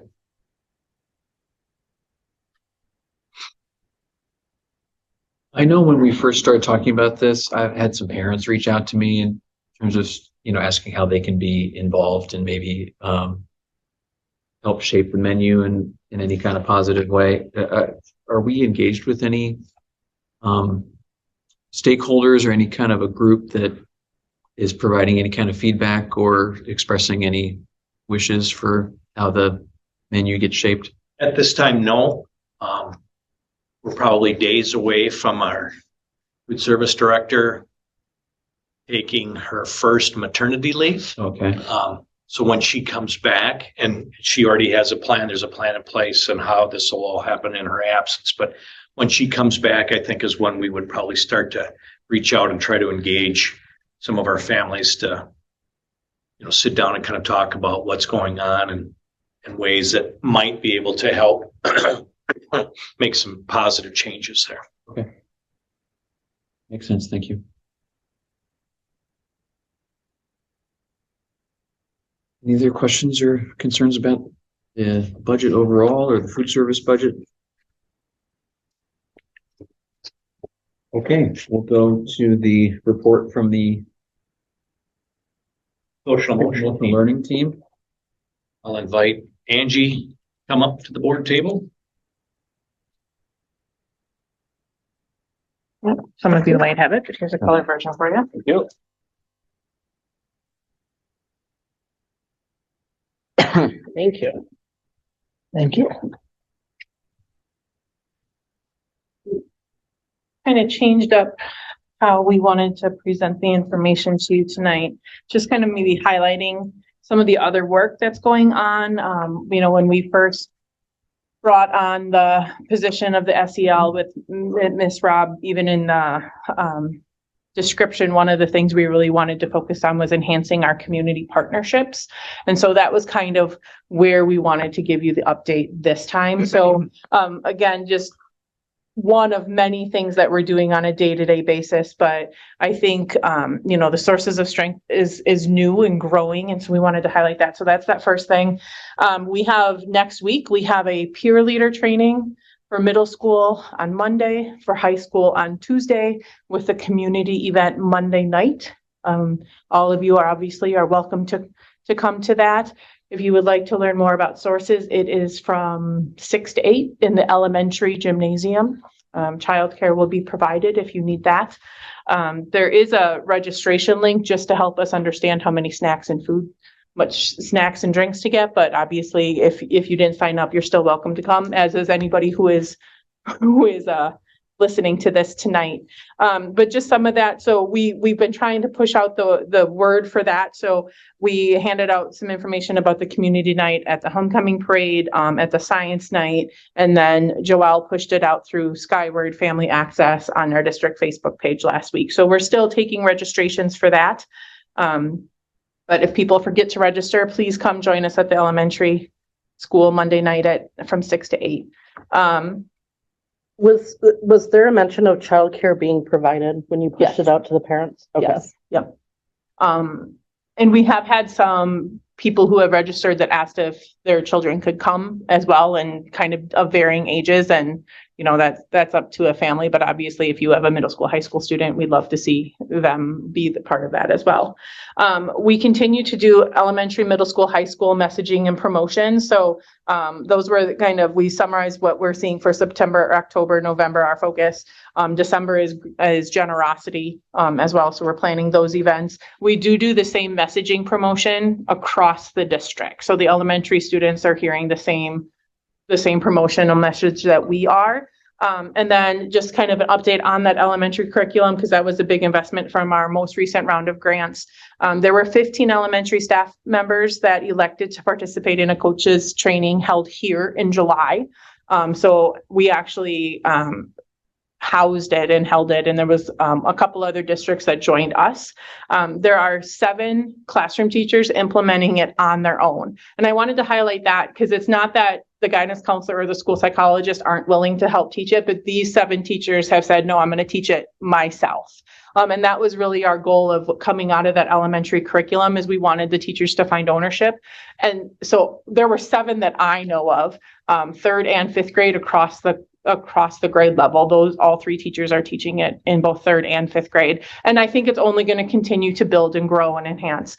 I know when we first started talking about this, I've had some parents reach out to me in terms of, asking how they can be involved and maybe help shape the menu in any kind of positive way. Are we engaged with any stakeholders or any kind of a group that is providing any kind of feedback or expressing any wishes for how the menu gets shaped? At this time, no. We're probably days away from our food service director taking her first maternity leave. Okay. So when she comes back, and she already has a plan, there's a plan in place on how this will all happen in her absence. But when she comes back, I think is when we would probably start to reach out and try to engage some of our families to, sit down and kind of talk about what's going on and ways that might be able to help make some positive changes there. Okay. Makes sense. Thank you. Any other questions or concerns about the budget overall or the food service budget? Okay, we'll go to the report from the Social emotional learning team. I'll invite Angie come up to the board table. Yep. Some of you might have it, but here's a color version for you. Thank you. Thank you. Thank you. Kind of changed up how we wanted to present the information to you tonight. Just kind of maybe highlighting some of the other work that's going on. When we first brought on the position of the SEL with Miss Rob, even in the description, one of the things we really wanted to focus on was enhancing our community partnerships. And so that was kind of where we wanted to give you the update this time. So again, just one of many things that we're doing on a day-to-day basis, but I think, the sources of strength is new and growing. And so we wanted to highlight that. So that's that first thing. We have next week, we have a peer leader training for middle school on Monday, for high school on Tuesday, with a community event Monday night. All of you are welcome to come to that. If you would like to learn more about sources, it is from 6 to 8 in the elementary gymnasium. Childcare will be provided if you need that. There is a registration link just to help us understand how many snacks and drinks to get. But obviously, if you didn't sign up, you're still welcome to come, as is anybody who is listening to this tonight. But just some of that. So we've been trying to push out the word for that. So we handed out some information about the community night at the homecoming parade, at the science night, and then Joelle pushed it out through Skyward Family Access on our district Facebook page last week. So we're still taking registrations for that. But if people forget to register, please come join us at the elementary school Monday night from 6 to 8. Was there a mention of childcare being provided when you pushed Yes. it out to the parents? Okay. Yes, yep. And we have had some people who have registered that asked if their children could come as well, and kind of varying ages, and you know, that's up to a family, but obviously if you have a middle school, high school student, we'd love to see them be the part of that as well. We continue to do elementary, middle school, high school messaging and promotion. So those were we summarized what we're seeing for September, October, November, our focus. December is generosity as well. So we're planning those events. We do the same messaging promotion across the district. So the elementary students are hearing the same promotional message that we are. And then just kind of an update on that elementary curriculum, because that was a big investment from our most recent round of grants. There were 15 elementary staff members that elected to participate in a coaches training held here in July. So we actually housed it and held it, and there was a couple other districts that joined us. There are 7 classroom teachers implementing it on their own. And I wanted to highlight that because it's not that the guidance counselor or the school psychologist aren't willing to help teach it, but these 7 teachers have said, no, I'm going to teach it myself. And that was really our goal of coming out of that elementary curriculum, is we wanted the teachers to find ownership. And so there were 7 that I know of, 3rd and 5th grade across the grade level. Those all 3 teachers are teaching it in both 3rd and 5th grade. And I think it's only going to continue to build and grow and enhance.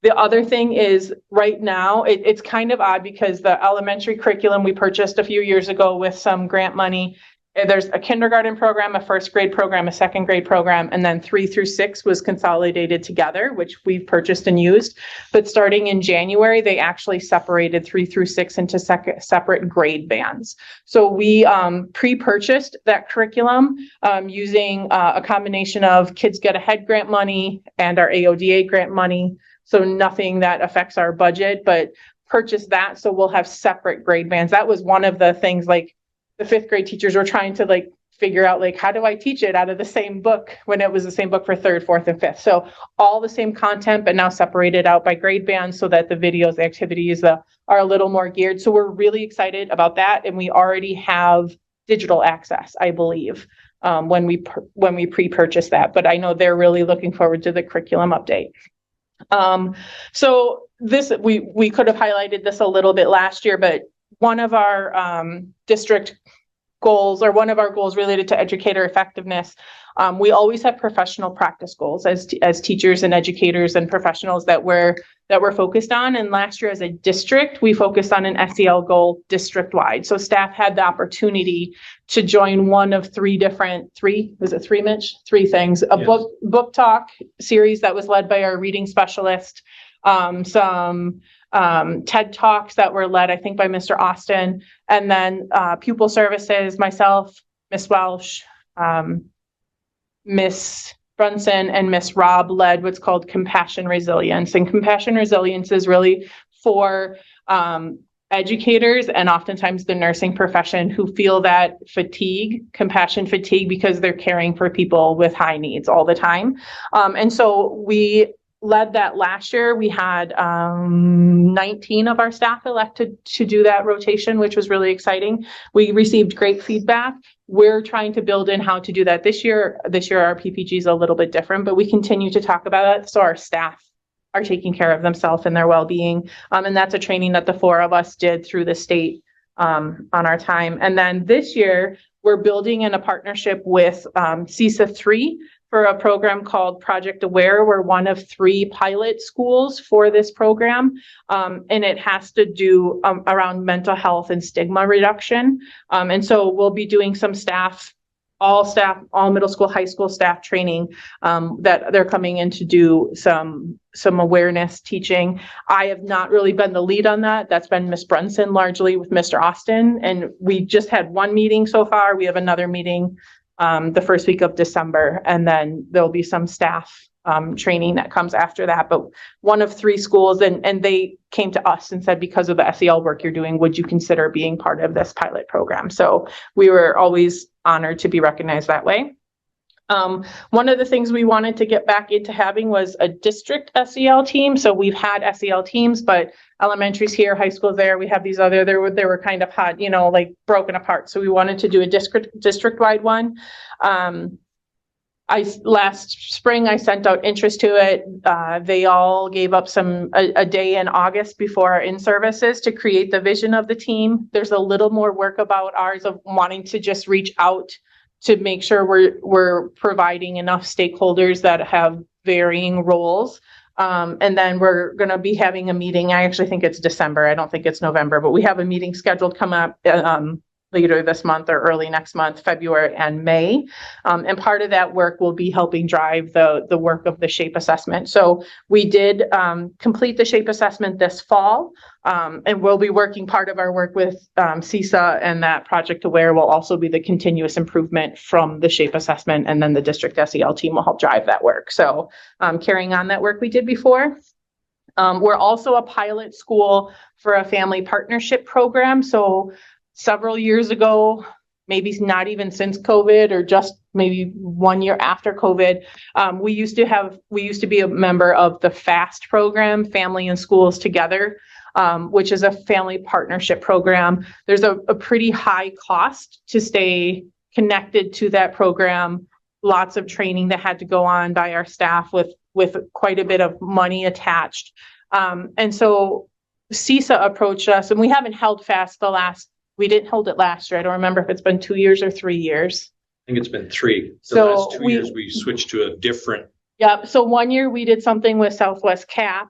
The other thing is right now, it's kind of odd because the elementary curriculum we purchased a few years ago with some grant money, there's a kindergarten program, a 1st grade program, a 2nd grade program, and then 3 through 6 was consolidated together, which we've purchased and used. But starting in January, they actually separated 3 through 6 into separate grade bands. So we pre-purchased that curriculum using a combination of Kids Get Ahead grant money and our AODA grant money. So nothing that affects our budget, but purchase that. So we'll have separate grade bands. That was one of the things, like the 5th grade teachers were trying to figure out, how do I teach it out of the same book when it was the same book for 3rd, 4th, and 5th. So all the same content, but now separated out by grade bands so that the videos, the activities are a little more geared. So we're really excited about that. And we already have digital access, I believe, when we pre-purchased that. But I know they're really looking forward to the curriculum update. So this, we could have highlighted this a little bit last year, but one of our district goals, or one of our goals related to educator effectiveness, we always have professional practice goals as teachers and educators and professionals that we're focused on. And last year as a district, we focused on an SEL goal district-wide. So staff had the opportunity to join one of 3 things, a Yes. book talk series that was led by our reading specialist, some TED Talks that were led, I think, by Mr. Austin, and then pupil services, myself, Miss Welsh, Miss Brunson, and Miss Robb led what's called Compassion Resilience. And Compassion Resilience is really for educators and oftentimes the nursing profession who feel that compassion fatigue, because they're caring for people with high needs all the time. And so we led that last year. We had 19 of our staff elected to do that rotation, which was really exciting. We received great feedback. We're trying to build in how to do that this year. This year, our PPG is a little bit different, but we continue to talk about it. So our staff are taking care of themselves and their well-being. And that's a training that the 4 of us did through the state on our time. And then this year, we're building in a partnership with CISA 3 for a program called Project Aware. We're one of 3 pilot schools for this program, and it has to do around mental health and stigma reduction. And so we'll be doing some all middle school, high school staff training that they're coming in to do some awareness teaching. I have not really been the lead on that. That's been Miss Brunson largely with Mr. Austin, and we just had 1 meeting so far. We have another meeting the first week of December, and then there'll be some staff training that comes after that. But one of 3 schools, and they came to us and said, because of the SEL work you're doing, would you consider being part of this pilot program? So we were always honored to be recognized that way. One of the things we wanted to get back into having was a district SEL team. So we've had SEL teams, but elementary's here, high school's there. We have these other, they were kind of hot, you know, like broken apart. So we wanted to do a district-wide one. Last spring, I sent out interest to it. They all gave up a day in August before our in-services to create the vision of the team. There's a little more work about ours of wanting to just reach out to make sure we're providing enough stakeholders that have varying roles. And then we're going to be having a meeting. I actually think it's December. I don't think it's November, but we have a meeting scheduled come up later this month or early next month, February and May. And part of that work will be helping drive the work of the SHAPE assessment. So we did complete the SHAPE assessment this fall, and we'll be working part of our work with CISA, and that Project Aware will also be the continuous improvement from the SHAPE assessment, and then the district SEL team will help drive that work. So carrying on that work we did before. We're also a pilot school for a family partnership program. So several years ago, maybe not even since COVID or just maybe 1 year after COVID, we used to be a member of the FAST program, Family and Schools Together, which is a family partnership program. There's a pretty high cost to stay connected to that program. Lots of training that had to go on by our staff with quite a bit of money attached. And so CISA approached us, and we haven't held FAST we didn't hold it last year. I don't remember if it's been 2 years or 3 years. I think it's been 3. The So last 2 years, we switched to a different. Yep. So 1 year we did something with Southwest CAP.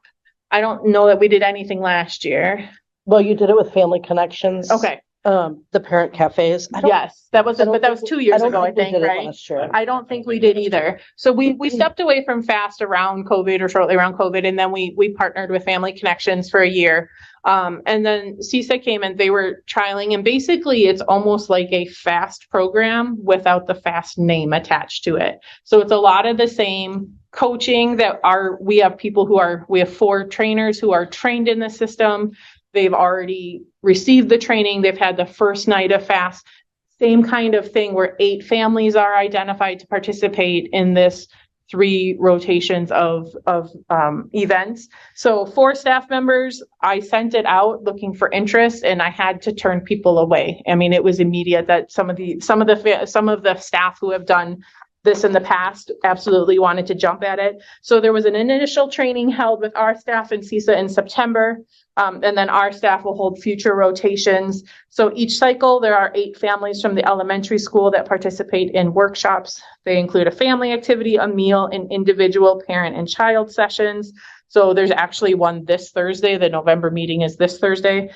I don't know that we did anything last year. Well, you did it with Family Connections. Okay. The parent cafes. Yes, that was, but that was 2 years ago, I think, we did it right? last year. I don't think we did either. So we stepped away from FAST around COVID or shortly around COVID, and then we partnered with Family Connections for a year. And then CISA came and they were trialing, and basically it's almost like a FAST program without the FAST name attached to it. So it's a lot of the same coaching we have 4 trainers who are trained in the system. They've already received the training. They've had the first night of FAST. Same kind of thing where 8 families are identified to participate in this 3 rotations of events. So 4 staff members, I sent it out looking for interest, and I had to turn people away. I mean, it was immediate that some of the staff who have done this in the past absolutely wanted to jump at it. So there was an initial training held with our staff and CISA in September. And then our staff will hold future rotations. So each cycle, there are 8 families from the elementary school that participate in workshops. They include a family activity, a meal, and individual parent and child sessions. So there's actually one this Thursday. The November meeting is this Thursday.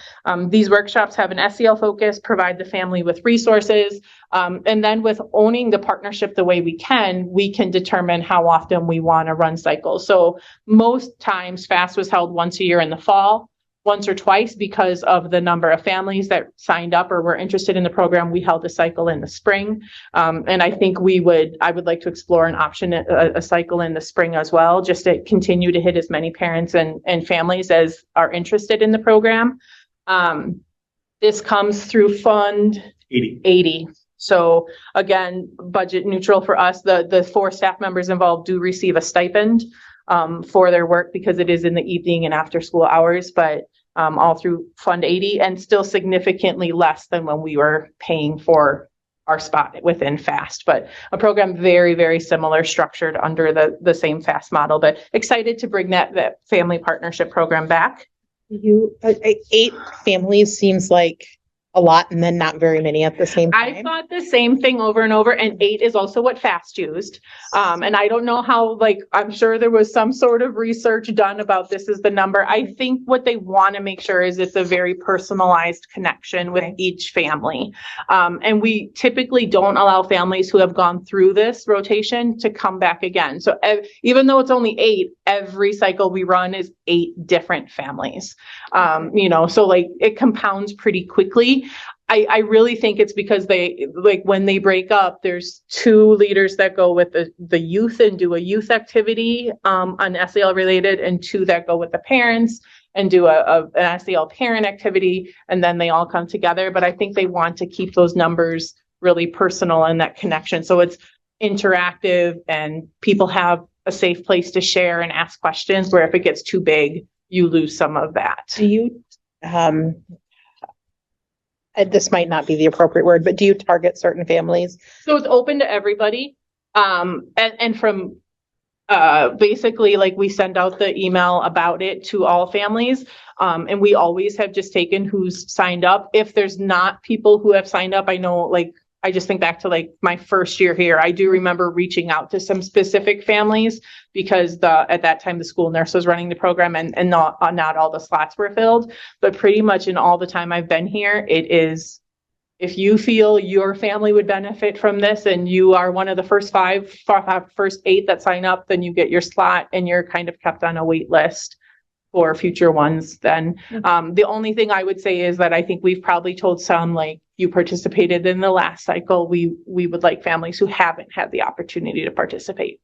These workshops have an SEL focus, provide the family with resources. And then with owning the partnership the way we can determine how often we want to run cycles. So most times FAST was held once a year in the fall. Once or twice, because of the number of families that signed up or were interested in the program, we held a cycle in the spring. And I think I would like to explore an option, a cycle in the spring as well, just to continue to hit as many parents and families as are interested in the program. This comes through Fund 80. So again, budget neutral for us. The 4 staff members involved do receive a stipend for their work because it is in the evening and after school hours, but all through Fund 80, and still significantly less than when we were paying for our spot within FAST, but a program very, very similar, structured under the same FAST model, but excited to bring that family partnership program back. 8 families seems like a lot, and then not very many at the same time. I thought the same thing over and over, and 8 is also what FAST used. And I don't know how, I'm sure there was some sort of research done about this is the number. I think what they want to make sure is it's a very personalized connection with each family. And we typically don't allow families who have gone through this rotation to come back again. So even though it's only 8, every cycle we run is 8 different families. So it compounds pretty quickly. I really think it's because when they break up, there's 2 leaders that go with the youth and do a youth activity on SEL related, and 2 that go with the parents and do an SEL parent activity, and then they all come together. But I think they want to keep those numbers really personal and that connection. So interactive and people have a safe place to share and ask questions, where if it gets too big, you lose some of that. Do you, this might not be the appropriate word, but do you target certain families? So it's open to everybody. And from basically, like, we send out the email about it to all families. And we always have just taken who's signed up. If there's not people who have signed up, I know, like, I just think back to like my first year here. I do remember reaching out to some specific families because at that time the school nurse was running the program and not all the slots were filled. But pretty much in all the time I've been here, it is, if you feel your family would benefit from this and you are one of the first first 8 that sign up, then you get your slot and you're kind of kept on a wait list for future ones. Then the only thing I would say is that I think we've probably told some, like, you participated in the last cycle. We would like families who haven't had the opportunity to participate.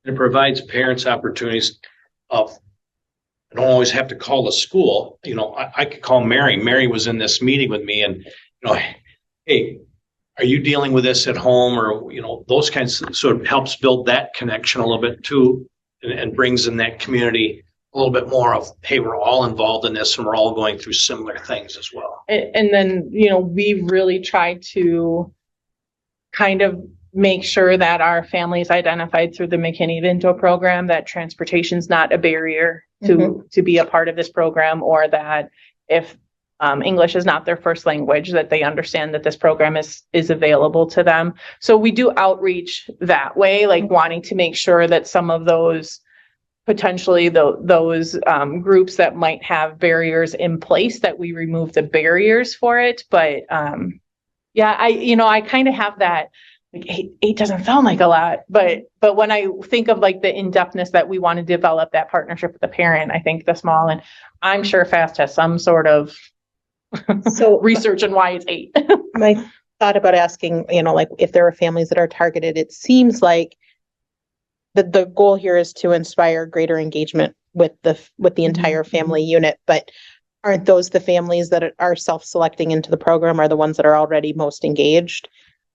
It provides parents opportunities of, I don't always have to call the school. You know, I could call Mary. Mary was in this meeting with me and, you know, hey, are you dealing with this at home? Or, you know, those kinds of, so it helps build that connection a little bit too, and brings in that community a little bit more of, hey, we're all involved in this and we're all going through similar things as well. And then, you know, we really try to kind of make sure that our families identified through the McKinney-Vento program, that transportation's not a barrier to be a part of this program, or that if English is not their first language, that they understand that this program is available to them. So we do outreach that way, like wanting to make sure that some of those potentially those groups that might have barriers in place, that we remove the barriers for it. But yeah, I kind of have that, like, eight doesn't sound like a lot, but when I think of like the in-depthness that we want to develop that partnership with the parent, I think the small, and I'm sure FAST has some sort of research on why it's 8. My thought about asking, you know, like, if there are families that are targeted, it seems like the goal here is to inspire greater engagement with the entire family unit, but aren't those the families that are self-selecting into the program are the ones that are already most engaged?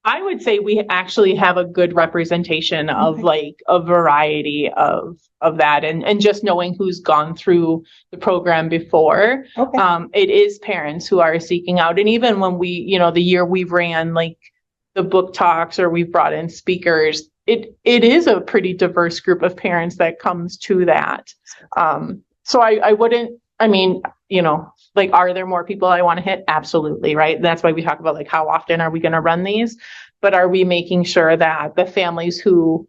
I would say we actually have a good representation of like a variety of that, and just knowing who's gone through the program before. It is parents who are seeking out. And even when we, you know, the year we ran like the book talks, or we've brought in speakers, it is a pretty diverse group of parents that comes to that. So I wouldn't, I mean, you know, like, are there more people I want to hit? Absolutely. Right. That's why we talk about like, how often are we going to run these? But are we making sure that the families who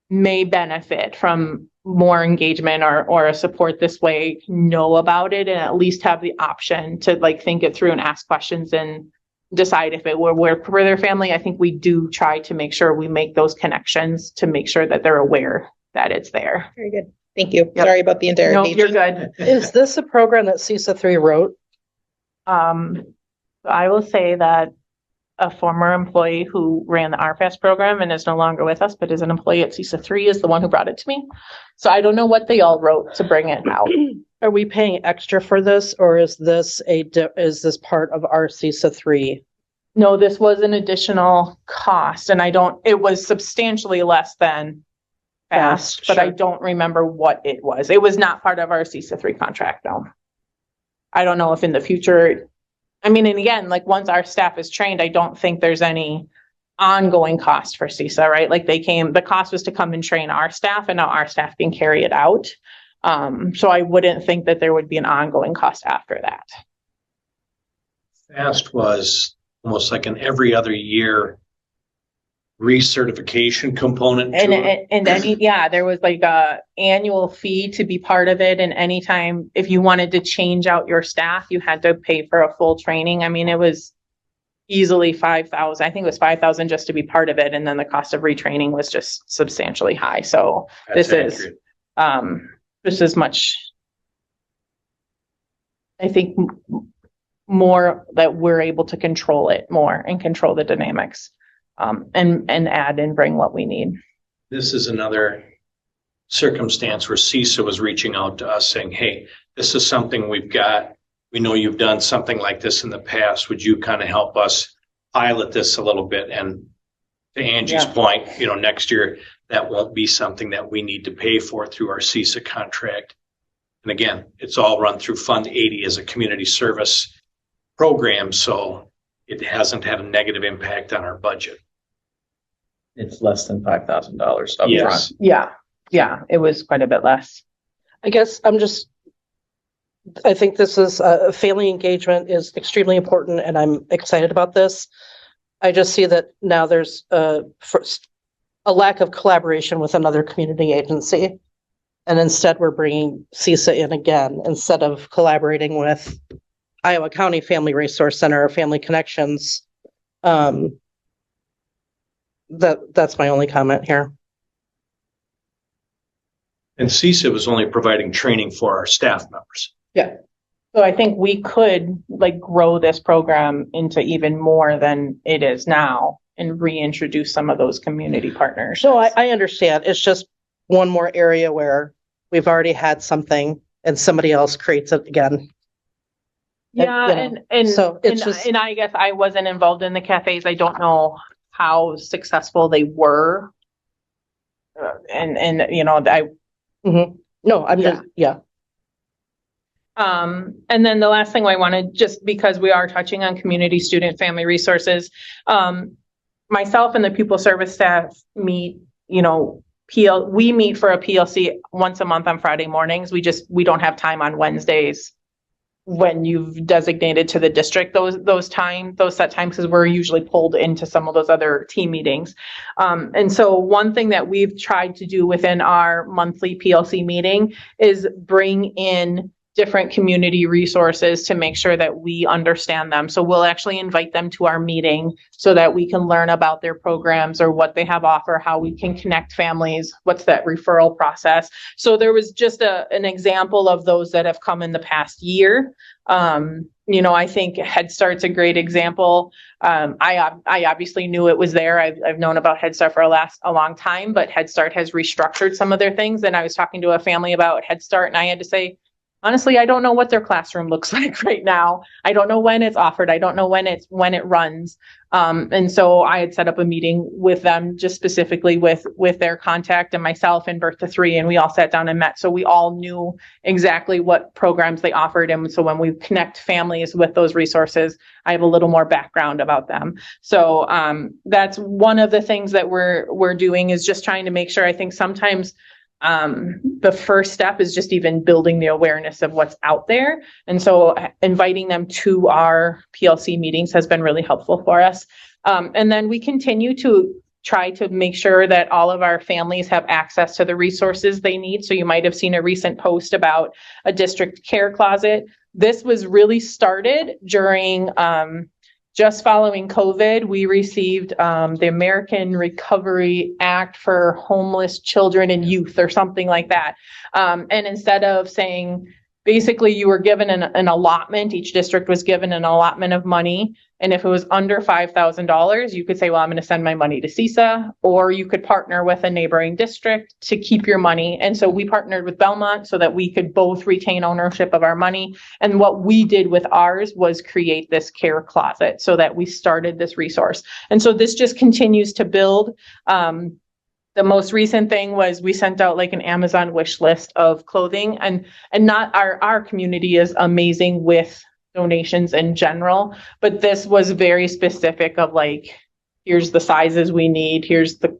may benefit from more engagement or a support this way know about it, and at least have the option to like think it through and ask questions and decide if it will work for their family? I think we do try to make sure we make those connections to make sure that they're aware that it's there. Very good. Thank you. Yep. Sorry about the interrogation. No, you're good. Is this a program that CISA 3 wrote? I will say that a former employee who ran the RFAST program and is no longer with us, but is an employee at CISA 3, is the one who brought it to me. So I don't know what they all wrote to bring it out. Are we paying extra for this, or is this is part of our CISA 3? No, this was an additional cost, and it was substantially less than FAST, but I don't remember what it was. It was not part of our CISA 3 contract, no. I don't know if in the future, I mean, and again, like, once our staff is trained, I don't think there's any ongoing cost for CISA, right? Like, the cost was to come and train our staff, and now our staff can carry it out. So I wouldn't think that there would be an ongoing cost after that. FAST was almost like an every other year recertification component to it. And there was like a annual fee to be part of it. And anytime, if you wanted to change out your staff, you had to pay for a full training. I mean, it was easily $5,000. I think it was $5,000 just to be part of it. And then the cost of retraining was just substantially high. So this is much, I think, more that we're able to control it more and control the dynamics. And add and bring what we need. This is another circumstance where CISA was reaching out to us saying, hey, this is something we've got. We know you've done something like this in the past. Would you kind of help us pilot this a little bit? And to Angie's Yeah. point, next year, that won't be something that we need to pay for through our CISA contract. And again, it's all run through Fund 80 as a community service program, so it hasn't had a negative impact on our budget. It's less than $5,000 upfront. Yes. Yeah, it was quite a bit less. I guess I think this is, family engagement is extremely important and I'm excited about this. I just see that now there's first a lack of collaboration with another community agency. And instead we're bringing CISA in again, instead of collaborating with Iowa County Family Resource Center or Family Connections. That's my only comment here. And CISA was only providing training for our staff members. Yeah. So I think we could grow this program into even more than it is now and reintroduce some of those community partners. So I understand. It's just one more area where we've already had something and somebody else creates it again. Yeah, and so it's just, and I guess I wasn't involved in the cafes. I don't know how successful they were. No, I'm just, yeah. And then the last thing I wanted, just because we are touching on community student family resources, myself and the pupil service staff meet, we meet for a PLC once a month on Friday mornings. We don't have time on Wednesdays when you've designated to the district those set times, because we're usually pulled into some of those other team meetings. And so one thing that we've tried to do within our monthly PLC meeting is bring in different community resources to make sure that we understand them. So we'll actually invite them to our meeting so that we can learn about their programs or what they have offer, how we can connect families, what's that referral process. So there was just an example of those that have come in the past year. I think Head Start's a great example. I obviously knew it was there. I've known about Head Start for a long time, but Head Start has restructured some of their things. And I was talking to a family about Head Start and I had to say, honestly, I don't know what their classroom looks like right now. I don't know when it's offered. I don't know when it runs. And so I had set up a meeting with them just specifically with their contact and myself and Birth to Three, and we all sat down and met. So we all knew exactly what programs they offered. And so when we connect families with those resources, I have a little more background about them. So that's one of the things that we're doing, is just trying to make sure. I think sometimes the first step is just even building the awareness of what's out there. And so inviting them to our PLC meetings has been really helpful for us. And then we continue to try to make sure that all of our families have access to the resources they need. So you might have seen a recent post about a district care closet. This was really started during just following COVID. We received the American Recovery Act for homeless children and youth or something like that. And instead of saying, basically you were given an allotment, each district was given an allotment of money. And if it was under $5,000, you could say, well, I'm going to send my money to CISA, or you could partner with a neighboring district to keep your money. And so we partnered with Belmont so that we could both retain ownership of our money. And what we did with ours was create this care closet so that we started this resource. And so this just continues to build. The most recent thing was we sent out an Amazon wish list of clothing, and not our community is amazing with donations in general, but this was very specific of here's the sizes we need, here's the,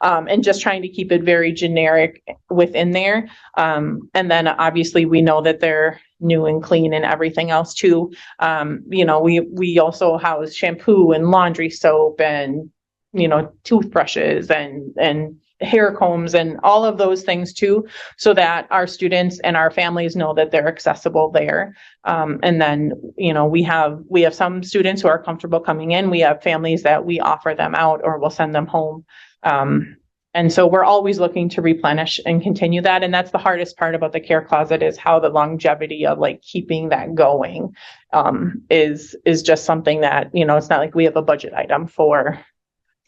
and just trying to keep it very generic within there. And then obviously we know that they're new and clean and everything else too. We also house shampoo and laundry soap and toothbrushes and hair combs and all of those things too, so that our students and our families know that they're accessible there. And then, we have some students who are comfortable coming in. We have families that we offer them out or we'll send them home. And so we're always looking to replenish and continue that. And that's the hardest part about the care closet, is how the longevity of keeping that going is just something that, it's not like we have a budget item for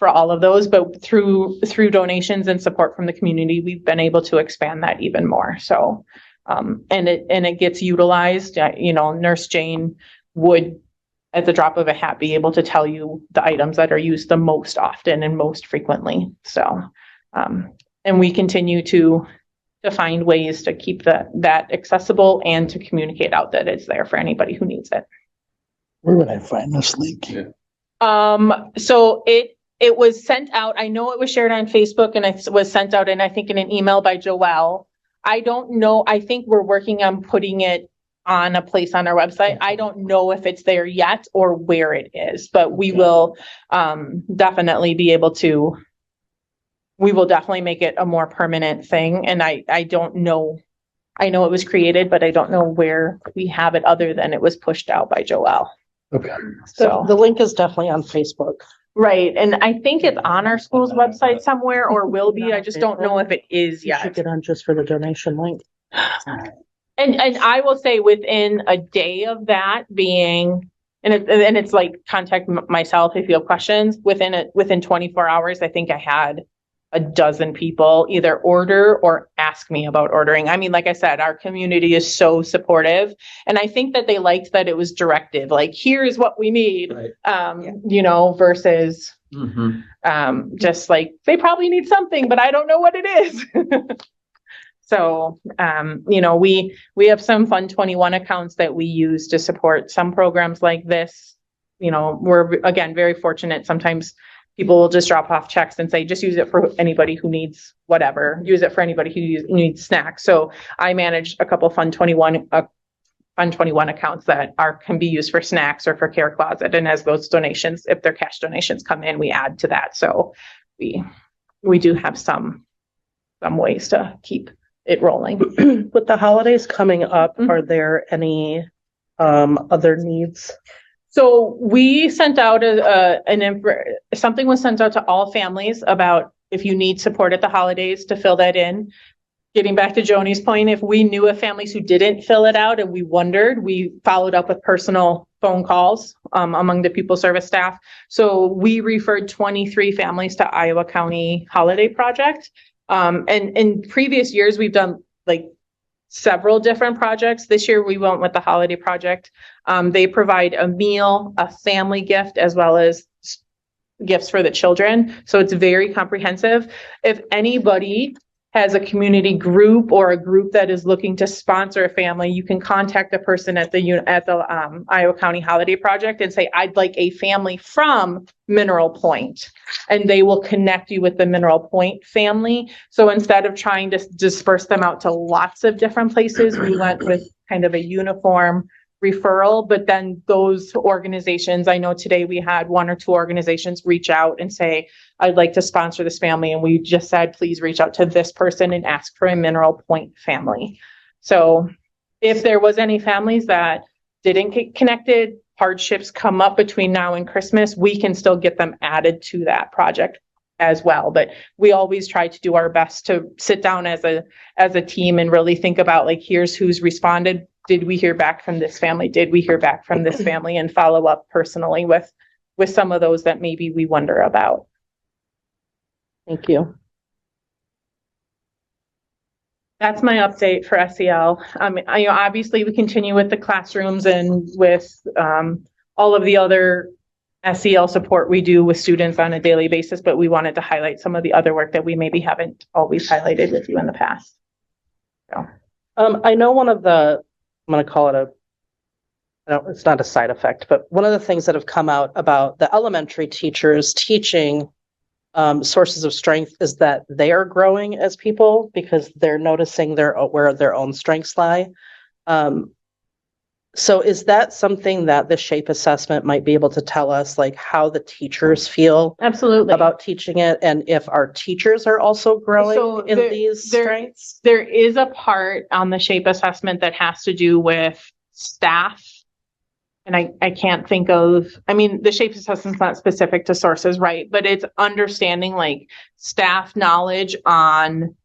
all of those, but through donations and support from the community, we've been able to expand that even more. So, and it gets utilized. Nurse Jane would at the drop of a hat, be able to tell you the items that are used the most often and most frequently. So, and we continue to find ways to keep that accessible and to communicate out that it's there for anybody who needs it. Where would I find this link? So it was sent out. I know it was shared on Facebook and it was sent out, and I think in an email by Joelle. I don't know. I think we're working on putting it on a place on our website. I don't know if it's there yet or where it is, but we will definitely be able to. We will definitely make it a more permanent thing. And I don't know. I know it was created, but I don't know where we have it other than it was pushed out by Joelle. Okay. So The link is definitely on Facebook. right. And I think it's on our school's website somewhere or will be. I just don't know if it is You should yet. get on just for the donation link. And I will say within a day of that being, and it's like contact myself if you have questions. Within 24 hours, I think I had a dozen people either order or ask me about ordering. I mean, like I said, our community is so supportive, and I think that they liked that it was directed. Like, here's what we need, versus just like they probably need something, but I don't know what it is. So, we have some Fund 21 accounts that we use to support some programs like this. We're, again, very fortunate. Sometimes people will just drop off checks and say, just use it for anybody who needs whatever. Use it for anybody who needs snacks. So I manage a couple Fund 21 accounts that can be used for snacks or for Care Closet. And as those donations, if their cash donations come in, we add to that. So we do have some ways to keep it rolling. With the holidays coming up, are there any other needs? So we sent out something was sent out to all families about if you need support at the holidays to fill that in. Getting back to Joni's point, if we knew of families who didn't fill it out and we wondered, we followed up with personal phone calls among the People Service staff. So we referred 23 families to Iowa County Holiday Project. And in previous years, we've done like several different projects. This year, we went with the Holiday Project. They provide a meal, a family gift, as well as gifts for the children. So it's very comprehensive. If anybody has a community group or a group that is looking to sponsor a family, you can contact the person at the Iowa County Holiday Project and say, I'd like a family from Mineral Point, and they will connect you with the Mineral Point family. So instead of trying to disperse them out to lots of different places, we went with kind of a uniform referral. But then those organizations, I know today we had 1 or 2 organizations reach out and say, I'd like to sponsor this family. And we just said, please reach out to this person and ask for a Mineral Point family. So if there was any families that didn't get connected, hardships come up between now and Christmas, we can still get them added to that project as well. But we always try to do our best to sit down as a team and really think about, like, here's who's responded. Did we hear back from this family? Did we hear back from this family? And follow up personally with some of those that maybe we wonder about. Thank you. That's my update for SEL. Obviously we continue with the classrooms and with all of the other SEL support we do with students on a daily basis, but we wanted to highlight some of the other work that we maybe haven't always highlighted with you in the past. So. I know one of the, I'm going to call it it's not a side effect, but one of the things that have come out about the elementary teachers teaching sources of strength is that they are growing as people because they're noticing where their own strengths lie. So is that something that the SHAPE assessment might be able to tell us, like how the teachers feel absolutely about teaching it, and if our teachers are also growing in these strengths? There is a part on the SHAPE assessment that has to do with staff. And I can't think of, the SHAPE assessment's not specific to sources, right? But it's understanding like staff knowledge on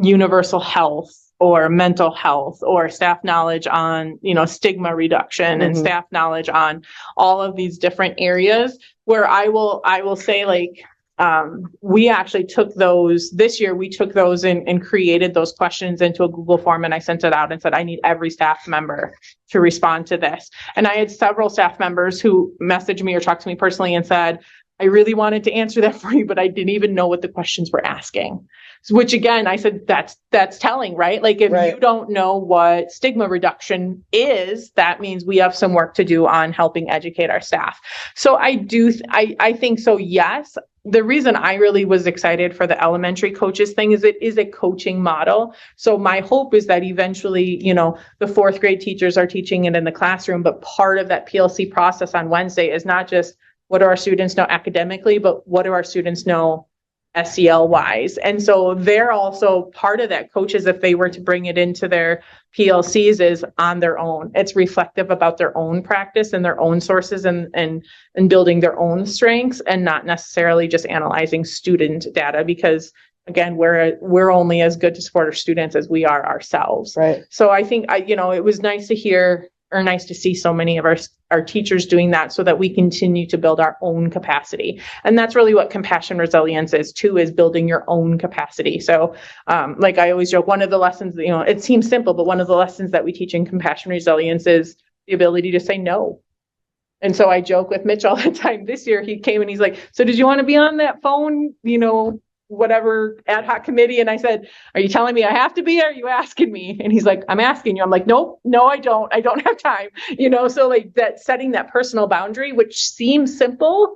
universal health or mental health, or staff knowledge on, stigma reduction and staff knowledge on all of these different areas where I will say, like, we actually took those this year. We took those and created those questions into a Google form, and I sent it out and said, I need every staff member to respond to this. And I had several staff members who messaged me or talked to me personally and said, I really wanted to answer that for you, but I didn't even know what the questions were asking. Which again, I said, that's telling, right? Like if you don't know what stigma reduction is, that means we have some work to do on helping educate our staff. So I think so, yes. The reason I really was excited for the elementary coaches thing is it is a coaching model. So my hope is that eventually, you know, the fourth grade teachers are teaching it in the classroom, but part of that PLC process on Wednesday is not just what do our students know academically, but what do our students know SEL wise? And so they're also part of that. Coaches, if they were to bring it into their PLCs, is on their own. It's reflective about their own practice and their own sources and building their own strengths, and not necessarily just analyzing student data, because again, we're only as good to support our students as we are ourselves. Right. So I think it was nice to hear, or nice to see so many of our teachers doing that, so that we continue to build our own capacity. And that's really what compassion resilience is too, is building your own capacity. So like I always joke, one of the lessons, it seems simple, but one of the lessons that we teach in compassion resilience is the ability to say no. And so I joke with Mitch all the time. This year he came and he's like, so did you want to be on that phone, whatever ad hoc committee? And I said, are you telling me I have to be, or are you asking me? And he's like, I'm asking you. I'm like, nope, no, I don't have time. So like that, setting that personal boundary, which seems simple,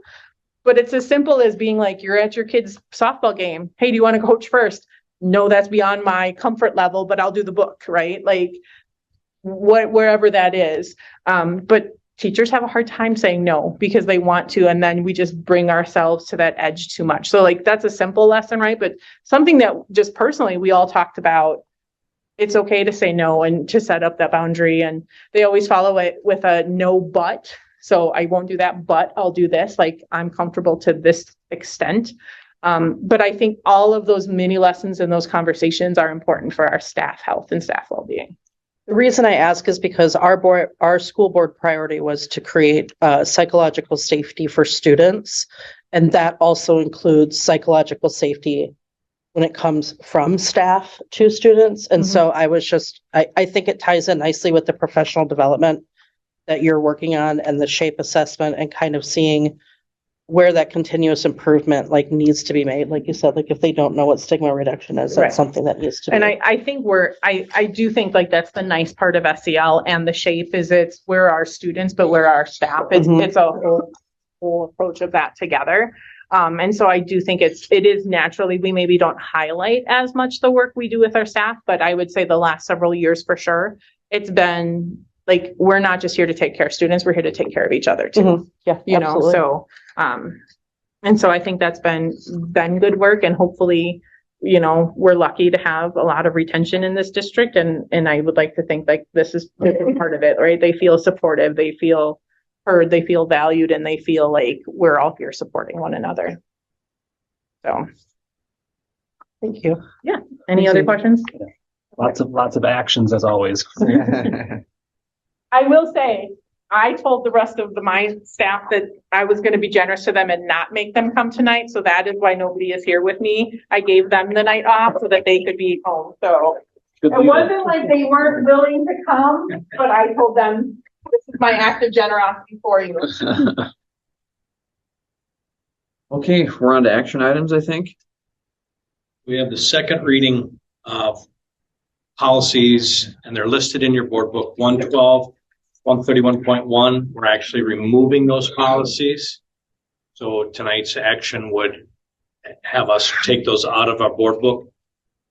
but it's as simple as being like, you're at your kid's softball game. Hey, do you want to coach first? No, that's beyond my comfort level, but I'll do the book, right? Like wherever that is. But teachers have a hard time saying no because they want to, and then we just bring ourselves to that edge too much. So like that's a simple lesson, right? But something that just personally we all talked about, it's okay to say no and to set up that boundary. And they always follow it with a no but. So I won't do that, but I'll do this. Like I'm comfortable to this extent. But I think all of those mini lessons and those conversations are important for our staff health and staff well-being. The reason I ask is because our school board priority was to create psychological safety for students. And that also includes psychological safety when it comes from staff to students. And so I was I think it ties in nicely with the professional development that you're working on and the SHAPE assessment, and kind of seeing where that continuous improvement needs to be made. Like you said, if they don't know what stigma reduction is, that's something that needs to be. And I think I do think that's the nice part of SEL and the SHAPE is we're our students, but we're our staff. It's a whole approach of that together. And so I do think it is naturally, we maybe don't highlight as much the work we do with our staff, but I would say the last several years for sure, it's been we're not just here to take care of students, we're here to take care of each other too. Yeah, absolutely. So and so I think that's been good work, and hopefully, we're lucky to have a lot of retention in this district. And I would like to think this is part of it, right? They feel supportive, they feel heard, they feel valued, and they feel like we're all here supporting one another. So. Thank you. Yeah. Any other questions? Lots of actions as always. I will say, I told the rest of my staff that I was going to be generous to them and not make them come tonight. So that is why nobody is here with me. I gave them the night off so that they could be home. So it wasn't like they weren't willing to come, but I told them, this is my act of generosity for you. Okay, we're on to action items, I think. We have the second reading of policies, and they're listed in your board book. 112, 131.1, we're actually removing those policies. So tonight's action would have us take those out of our board book.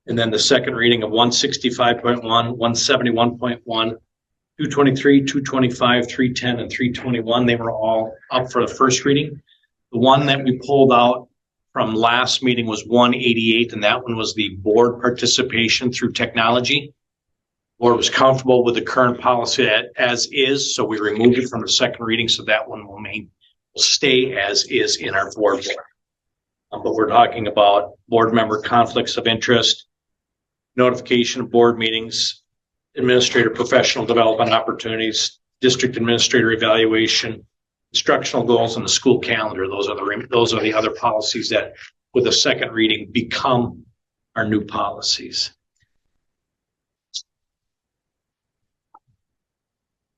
And then the second reading of 165.1, 171.1, 223, 225, 310, and 321, they were all up for the first reading. The one that we pulled out from last meeting was 188, and that one was the board participation through technology. Board was comfortable with the current policy as is, so we removed it from the second reading, so that one will stay as is in our board book. But we're talking about board member conflicts of interest, notification of board meetings, administrator professional development opportunities, district administrator evaluation, instructional goals and the school calendar. Those are the other policies that with a second reading become our new policies.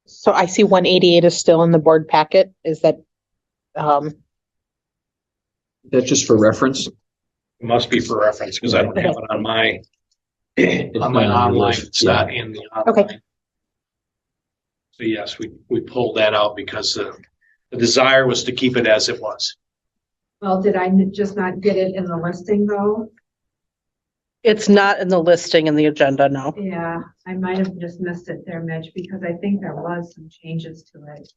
So I see 188 is still in the board packet. Is that, That's just for reference. It must be for reference because I don't have it on my It's on my not on your online. list, It's yeah. not in the online. Okay. So yes, we pulled that out because the desire was to keep it as it was. Well, did I just not get it in the listing though? It's not in the listing in the agenda, no. Yeah, I might have just missed it there, Mitch, because I think there was some changes to it.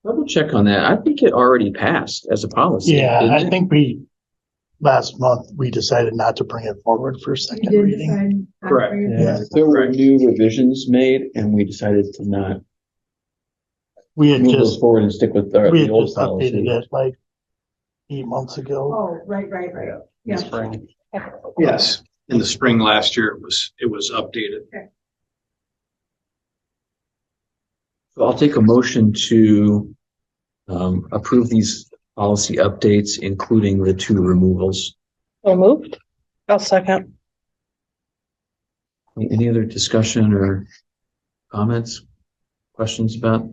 Double check on that. I think it already passed as a policy. Yeah, didn't I it? think last month, we decided not to bring it forward for a You second did reading. decide not to Correct. bring it Yeah. back? There were new revisions made and we decided to not We had move those just, forward and stick with we the had old just updated policy. it like 8 months ago. Oh, right. Yeah. Spring. Yes, in the spring last year, it was updated. So I'll take a motion to approve these policy updates, including the 2 removals. so moved? I'll second. Any other discussion or comments, questions about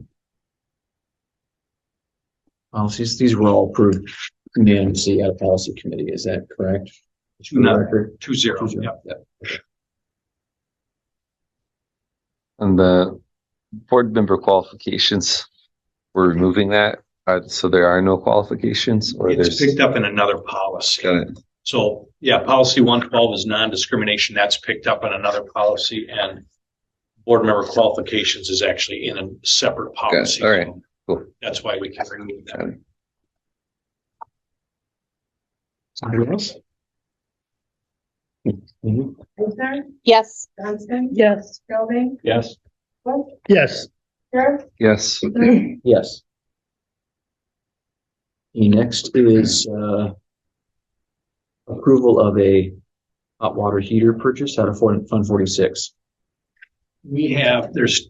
policies? These were all approved unanimously at a policy committee. Is that correct? For the record? 2-0. 2-0. Yep. Yep. And the board member qualifications, we're removing that. So there are no qualifications or It's there's. picked up in another policy. Got it. So yeah, policy 112 is non-discrimination. That's picked up in another policy, and board member qualifications is actually in a separate policy. All right. Cool. That's why we can remove Got that. it. Somebody else? Mhm. Eisner, Yes. Johnston, Yes. Building, Yes. Wolf, Yes, Sheriff, Yes. Yes. The next is approval of a hot water heater purchase out of Fund 46. There's,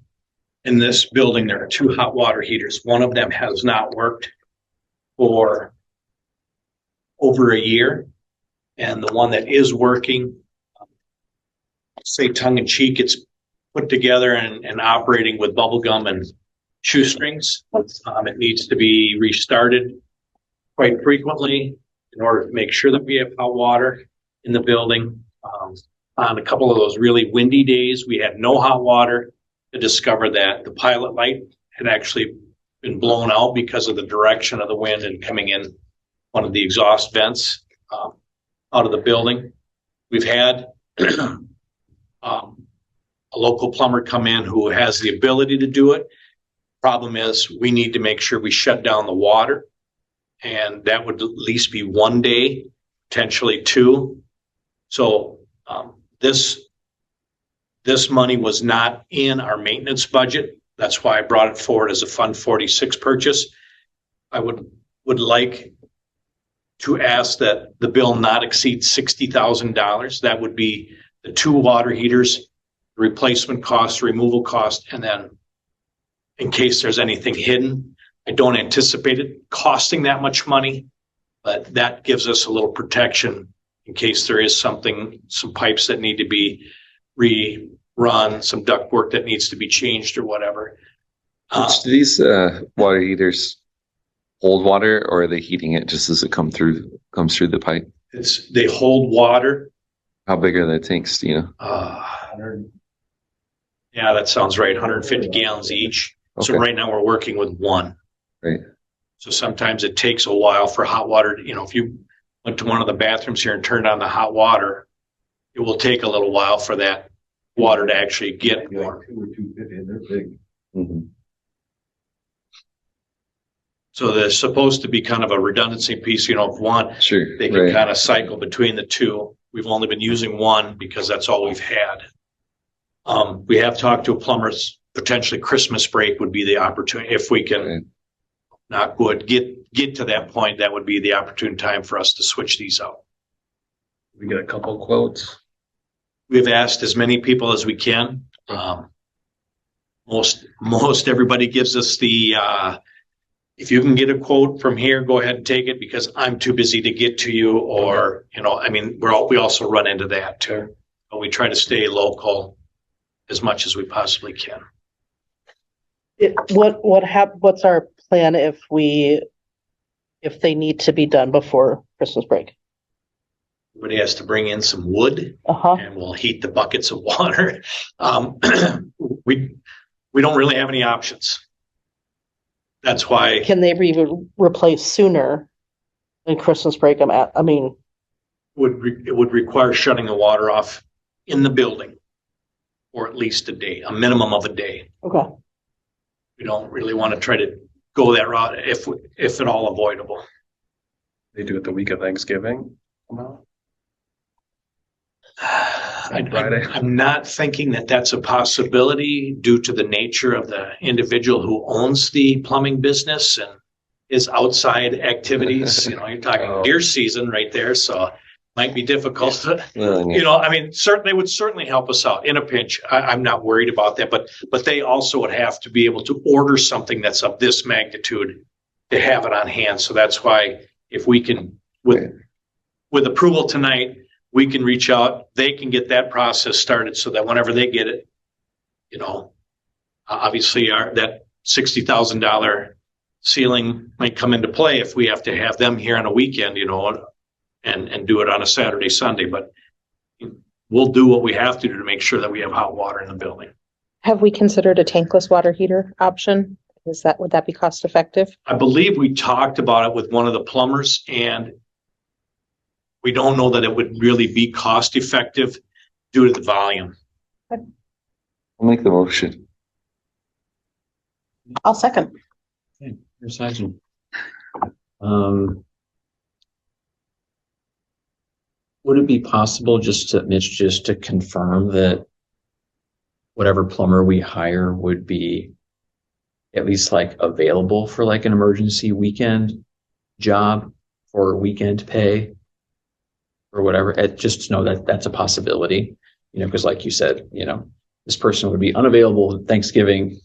in this building, there are 2 hot water heaters. One of them has not worked for over a year. And the one that is working, say tongue in cheek, it's put together and operating with bubble gum and shoestrings. It needs to be restarted quite frequently in order to make sure that we have hot water in the building. On a couple of those really windy days, we had no hot water to discover that the pilot light had actually been blown out because of the direction of the wind and coming in one of the exhaust vents out of the building. We've had a local plumber come in who has the ability to do it. Problem is, we need to make sure we shut down the water, and that would at least be 1 day, potentially 2. So this money was not in our maintenance budget. That's why I brought it forward as a Fund 46 purchase. I would like to ask that the bill not exceed $60,000. That would be the 2 water heaters, replacement cost, removal cost, and then in case there's anything hidden. I don't anticipate it costing that much money, but that gives us a little protection in case there is something, some pipes that need to be rerun, some ductwork that needs to be changed or whatever. Do these water heaters hold water, or are they heating it just as it comes through the pipe? They hold water. How big are the tanks, do you know? Yeah, that sounds right. 150 gallons each. So Okay. right now we're working with 1. Right. So sometimes it takes a while for hot water. If you went to one of the bathrooms here and turned on the hot water, it will take a little while for that water to actually get warm. Mhm. So there's supposed to be kind of a redundancy piece, if one, Sure. they can Right. kind of cycle between the 2. We've only been using 1 because that's all we've had. We have talked to a plumber's, potentially Christmas break would be the opportunity. If we can, Right. not good, get to that point, that would be the opportune time for us to switch these out. We got a couple quotes. we've asked as many people as we can. Most everybody gives us the, if you can get a quote from here, go ahead and take it because I'm too busy to get to you. Or, I mean, we also run into that too. But we try to stay local as much as we possibly can. What's our plan if they need to be done before Christmas break? Everybody has to bring in some wood and we'll heat the buckets of water. We don't really have any options. That's why. Can they be replaced sooner than Christmas break? I mean, it would require shutting the water off in the building for at least a day, a minimum of a day. Okay. We don't really want to try to go that route if at all avoidable. They do it the week of Thanksgiving. I'm not thinking that that's a possibility due to the nature of the individual who owns the plumbing business and his outside activities. You're talking deer season right there, so might be difficult. I mean, certainly would certainly help us out in a pinch. I'm not worried about that, but they also would have to be able to order something that's of this magnitude to have it on hand. So that's why if we can, with approval tonight, we can reach out, they can get that process started so that whenever they get it, obviously that $60,000 ceiling might come into play if we have to have them here on a weekend, and do it on a Saturday, Sunday, but we'll do what we have to do to make sure that we have hot water in the building. Have we considered a tankless water heater option? Would that be cost effective? I believe we talked about it with one of the plumbers, and we don't know that it would really be cost effective due to the volume. I'll make the motion. I'll second. Okay, here's Heisman. Would it be possible Mitch, just to confirm that whatever plumber we hire would be at least like available for like an emergency weekend job or weekend pay or whatever? Just to know that that's a possibility, because like you said, this person would be unavailable Thanksgiving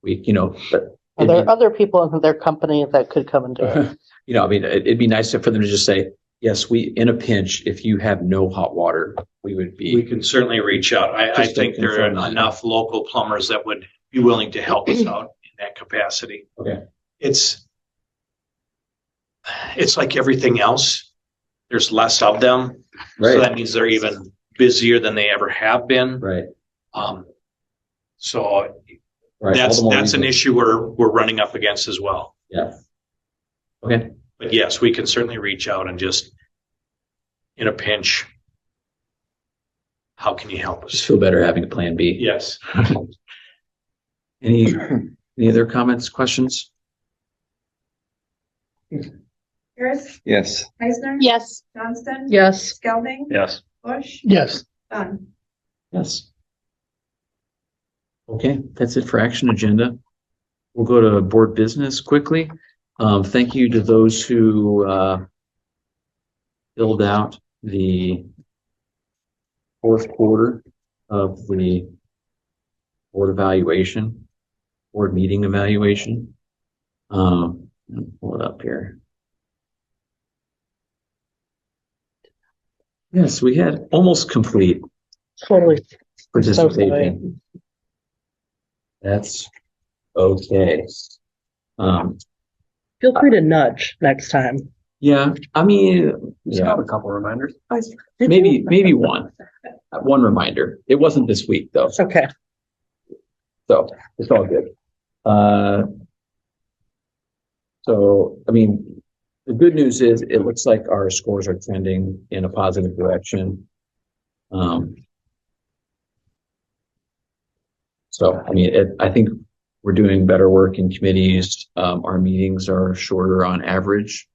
week, but Are there other people in their company that could come and do it? I mean, it'd be nice for them to just say, yes, in a pinch, if you have no hot water, we can certainly reach out. I think there are enough local plumbers that would be willing to help us out in that capacity. Okay. It's like everything else. There's less of them. Right. So that means they're even busier than they ever have been. Right. So Right. that's an issue we're running up against as well. Yeah. Okay. But yes, we can certainly reach out and just, in a pinch, how can you help us? Just feel better having a plan B. Yes. Any other comments, questions? Harris, Yes. Eisner? Yes. Johnston? Yes. Skelding? Yes. Bush? Yes. Dunn? Yes. Okay, that's it for action agenda. We'll go to board business quickly. Thank you to those who filled out the fourth quarter of the board meeting evaluation. I'll pull it up here. Yes, we had almost complete Totally. participation. That's okay. Feel free to nudge next time. Yeah, I mean, Just yeah, a couple reminders. Maybe one reminder. It wasn't this week though, Okay. so it's all good. So I mean, the good news is it looks like our scores are trending in a positive direction. So I mean, I think we're doing better work in committees. Our meetings are shorter on average.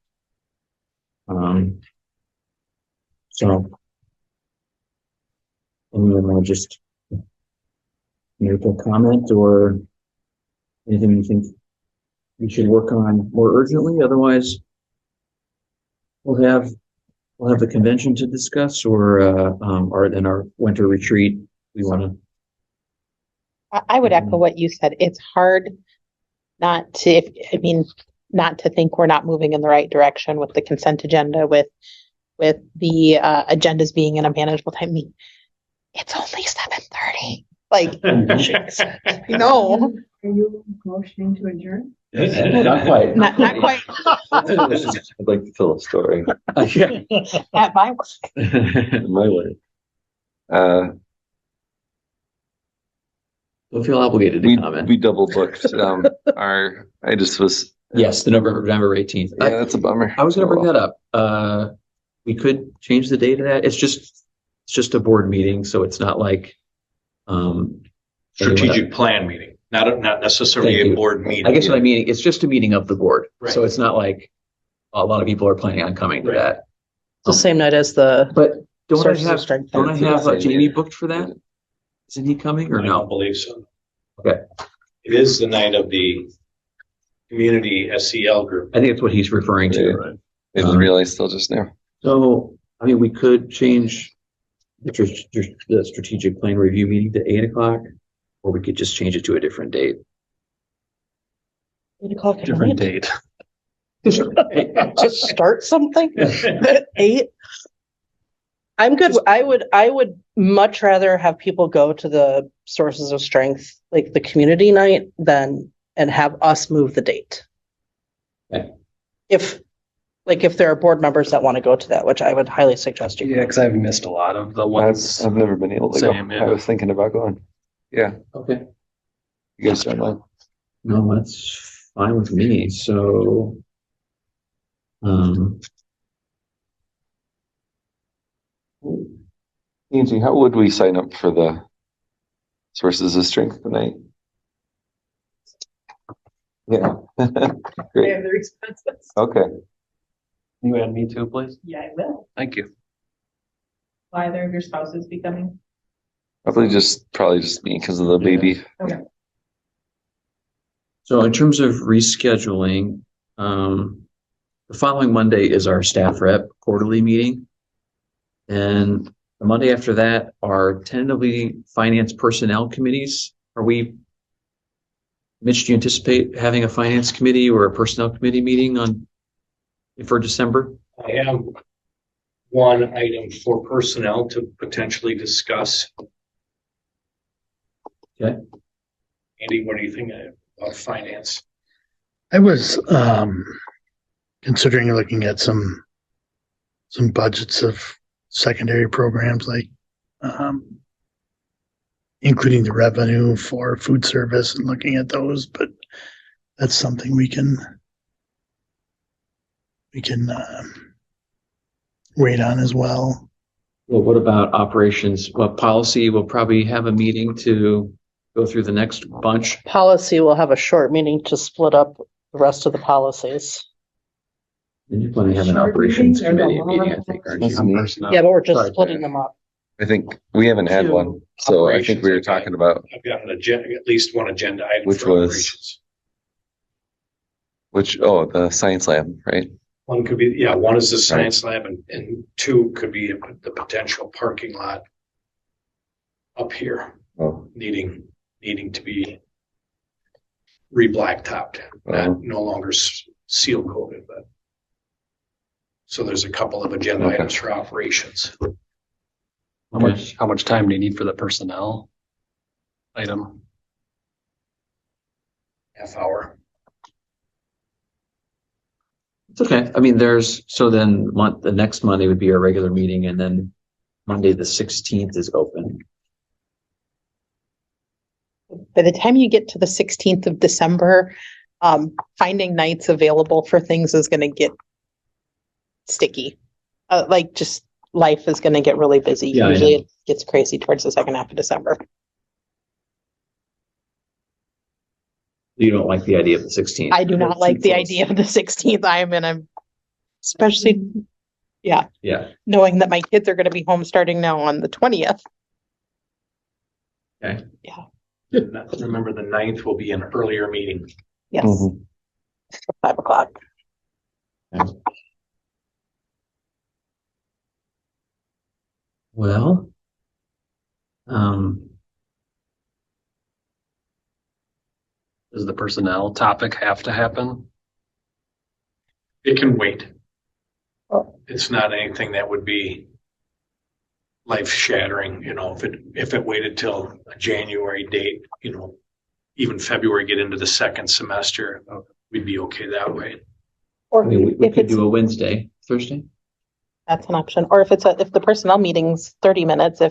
So anyone want to just make a comment or anything you think we should work on more urgently? Otherwise, we'll we'll have the convention to discuss or in our winter retreat, we want to. I would echo what you said. It's hard not to, not to think we're not moving in the right direction with the consent agenda, with the agendas being in a manageable time. I mean, it's only 7:30. Like, no, Are you motioning to adjourn? Not quite. not quite I'd like to tell a story. Yeah. at my work. My way. Don't feel obligated to We comment. double booked I just was, Yes, the November 18th. yeah, that's a bummer. I was gonna bring that up. We could change the date of that. It's just a board meeting, so it's not like Strategic plan meeting, not necessarily Thank a you. board meeting. I guess what I mean, it's just a meeting of the board. Right. So it's not like a lot of people are planning on coming to Right. that. It's the same night as the But don't I sources of have, strength. don't I have Yeah. Jamie booked for that? Isn't he coming or I don't no? believe so. Okay. It is the night of the community SEL group. I think that's what he's referring to. I didn't realize till just now. So, I mean, we could change the strategic plan review meeting to 8 o'clock, or we could just change it to a different date. 8 o'clock at Different night. date. Just start something at 8. I'm good. I would much rather have people go to the sources of strength, like the community night, and have us move the date. Okay. If there are board members that want to go to that, which I would highly suggest you. Yeah, because I've missed a lot of the ones. I've never been able to Same, go. yeah. I was thinking about going. Yeah, Okay. you guys don't mind. No, that's fine with me. So, Angie, how would we sign up for the sources of strength tonight? Yeah. They Great. have their expenses. Okay. You add me too, please. Yeah, I will. Thank you. Will either of your spouses be coming? Probably just me because of the baby. so in terms of rescheduling, the following Monday is our staff rep quarterly meeting. And the Monday after that are tentatively finance personnel committees. Mitch, do you anticipate having a finance committee or a personnel committee meeting for December? I have one item for personnel to potentially discuss. Okay. Andy, what do you think about finance? I was considering looking at some budgets of secondary programs like including the revenue for food service and looking at those, but that's something we can wait on as well. Well, what about operations? Well, policy will probably have a meeting to go through the next bunch. Policy will have a short meeting to split up the rest of the policies. And you're going to have an Short operations meetings are the committee meeting, I long think, aren't That's you? me. Yeah, but we're just Sorry. splitting them up. I think we haven't had To one, so I think we were operations, talking about I've got an agenda, at least one agenda item. Which for was- operations. the science lab, right? One could be, yeah, one is the science lab and two could be the potential parking lot up here Oh, needing to be re-blacktopped, no longer seal coated, but. So there's a couple of agenda Okay. items for operations. How much time do you need for the personnel item? Half hour. It's okay. I mean, the next Monday would be our regular meeting, and then Monday, the 16th is open. By the time you get to the 16th of December, finding nights available for things is going to get sticky. Just life is going to get really busy. Yeah, I Usually know. it gets crazy towards the second half of December. You don't like the idea of the 16th? I do not like the idea of the 16th. Especially, Yeah. knowing that my kids are going to be home starting now on the 20th. Okay. Remember, the 9th will be an earlier meeting. Yes, Mhm. 5 o'clock. Well, um, Does the personnel topic have to happen? It can wait. Oh. It's not anything that would be life shattering, if it waited till a January date, even February, get into the second semester, we'd be okay that way. Or I mean, we if could it's, do a Wednesday, Thursday. that's an option, or if the personnel meeting's 30 minutes,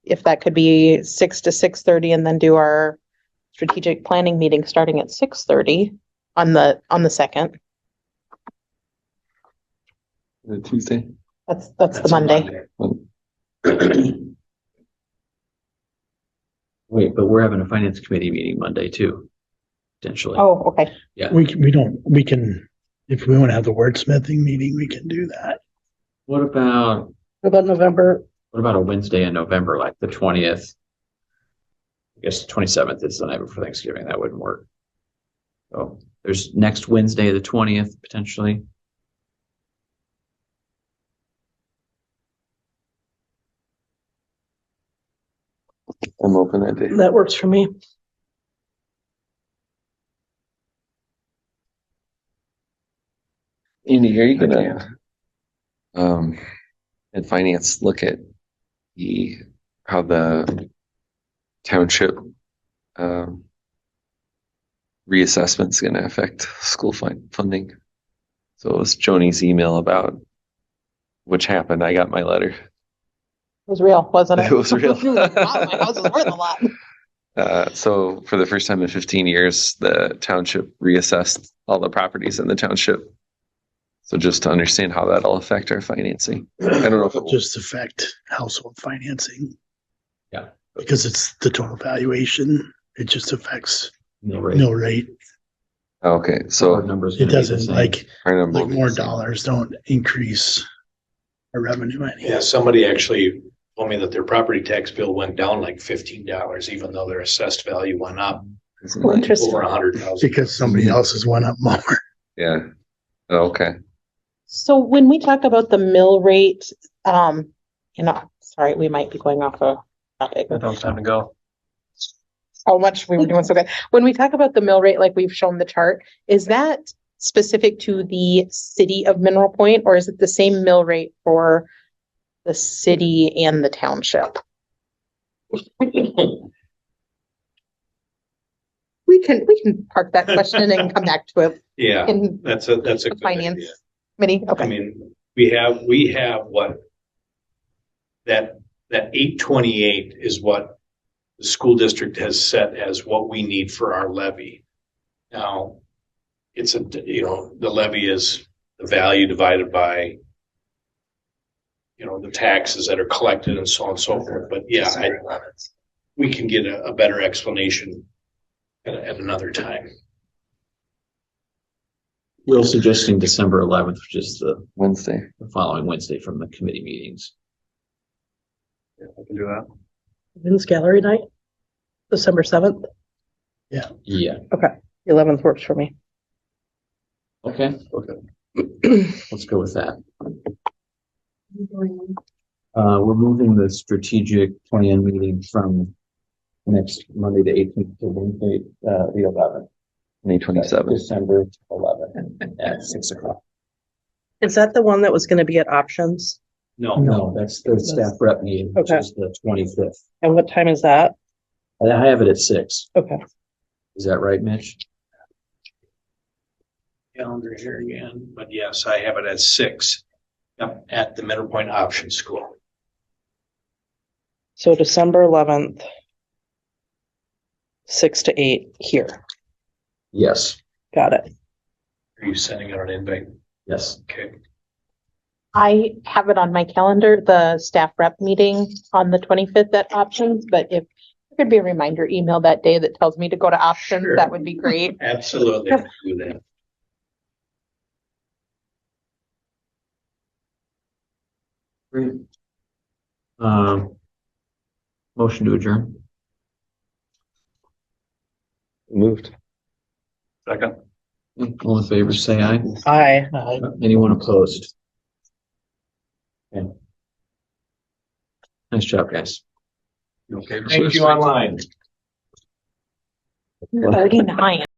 if that could be 6 to 6:30 and then do our strategic planning meeting starting at 6:30 on the second. Tuesday. That's the a Monday. Wait, but we're having a finance committee meeting Monday too, potentially. Oh, okay. Yeah. We can, if we want to have the wordsmithing meeting, we can do that. What about November? What about a Wednesday in November, like the 20th? I guess the 27th is the night before Thanksgiving. That wouldn't work. So there's next Wednesday, the 20th, potentially. I'm open that day. That works for me. Andy, are you gonna, in finance, look at how the township, reassessment's gonna affect school funding? So it was Joni's email about which happened. I got my letter. It was real, wasn't it? It was real. Wow, my house is worth a lot. So for the first time in 15 years, the township reassessed all the properties in the township. So just to understand how that'll affect our financing. I don't know if it will. Just affect household financing. Yeah. Because it's the total valuation. It just affects No rate. no rate. Okay, Our so numbers. It doesn't like our number will be more the same. dollars don't increase our revenue any. Yeah, somebody actually told me that their property tax bill went down like $15, even though their assessed value went up Isn't Well, that- interesting. over 100,000. Because somebody else's went up more. Yeah. Okay. So when we talk about the mill rate, sorry, we might be going off a topic. I don't have time to go. How much we were doing so good. When we talk about the mill rate, like we've shown the chart, is that specific to the city of Mineral Point, or is it the same mill rate for the city and the township? We can park that question and come back to it Yeah, in that's a the good finance idea. committee. I Okay. mean, we have what? That 828 is what the school district has set as what we need for our levy. Now, it's the levy is the value divided by, the taxes that are collected and so on and so forth. But yeah, we can get a better explanation at another time. We're suggesting December 11th, which is the Wednesday. following Wednesday from the committee meetings. Yeah, I can do that. Vince Gallery night, December 7th. Yeah. The 11th works for me. Okay. Let's go with that. We're moving the strategic plan meeting from next Monday the 18th to Wednesday, the 11th. May 27th. December 11th at 6:00. Is that the one that was going to be at options? No, that's the staff rep meeting, which Okay. is the 25th. And what time is that? I have it at 6. Okay. Is that right, Mitch? Calendar here again, but yes, I have it at 6. Yep, at the Middle Point Option School. So December 11th, 6 to 8 here. Yes. Got it. Are you sending out an invite? Yes. Okay. I have it on my calendar, the staff rep meeting on the 25th at options, but if there could be a reminder email that day that tells me to go to options, Sure. that would be great. Absolutely. I'll do that. Great. Motion to adjourn. Moved. Second. All in favor, say aye. Aye. Anyone opposed? Okay. Nice job, guys. Okay. Thank you online. 39.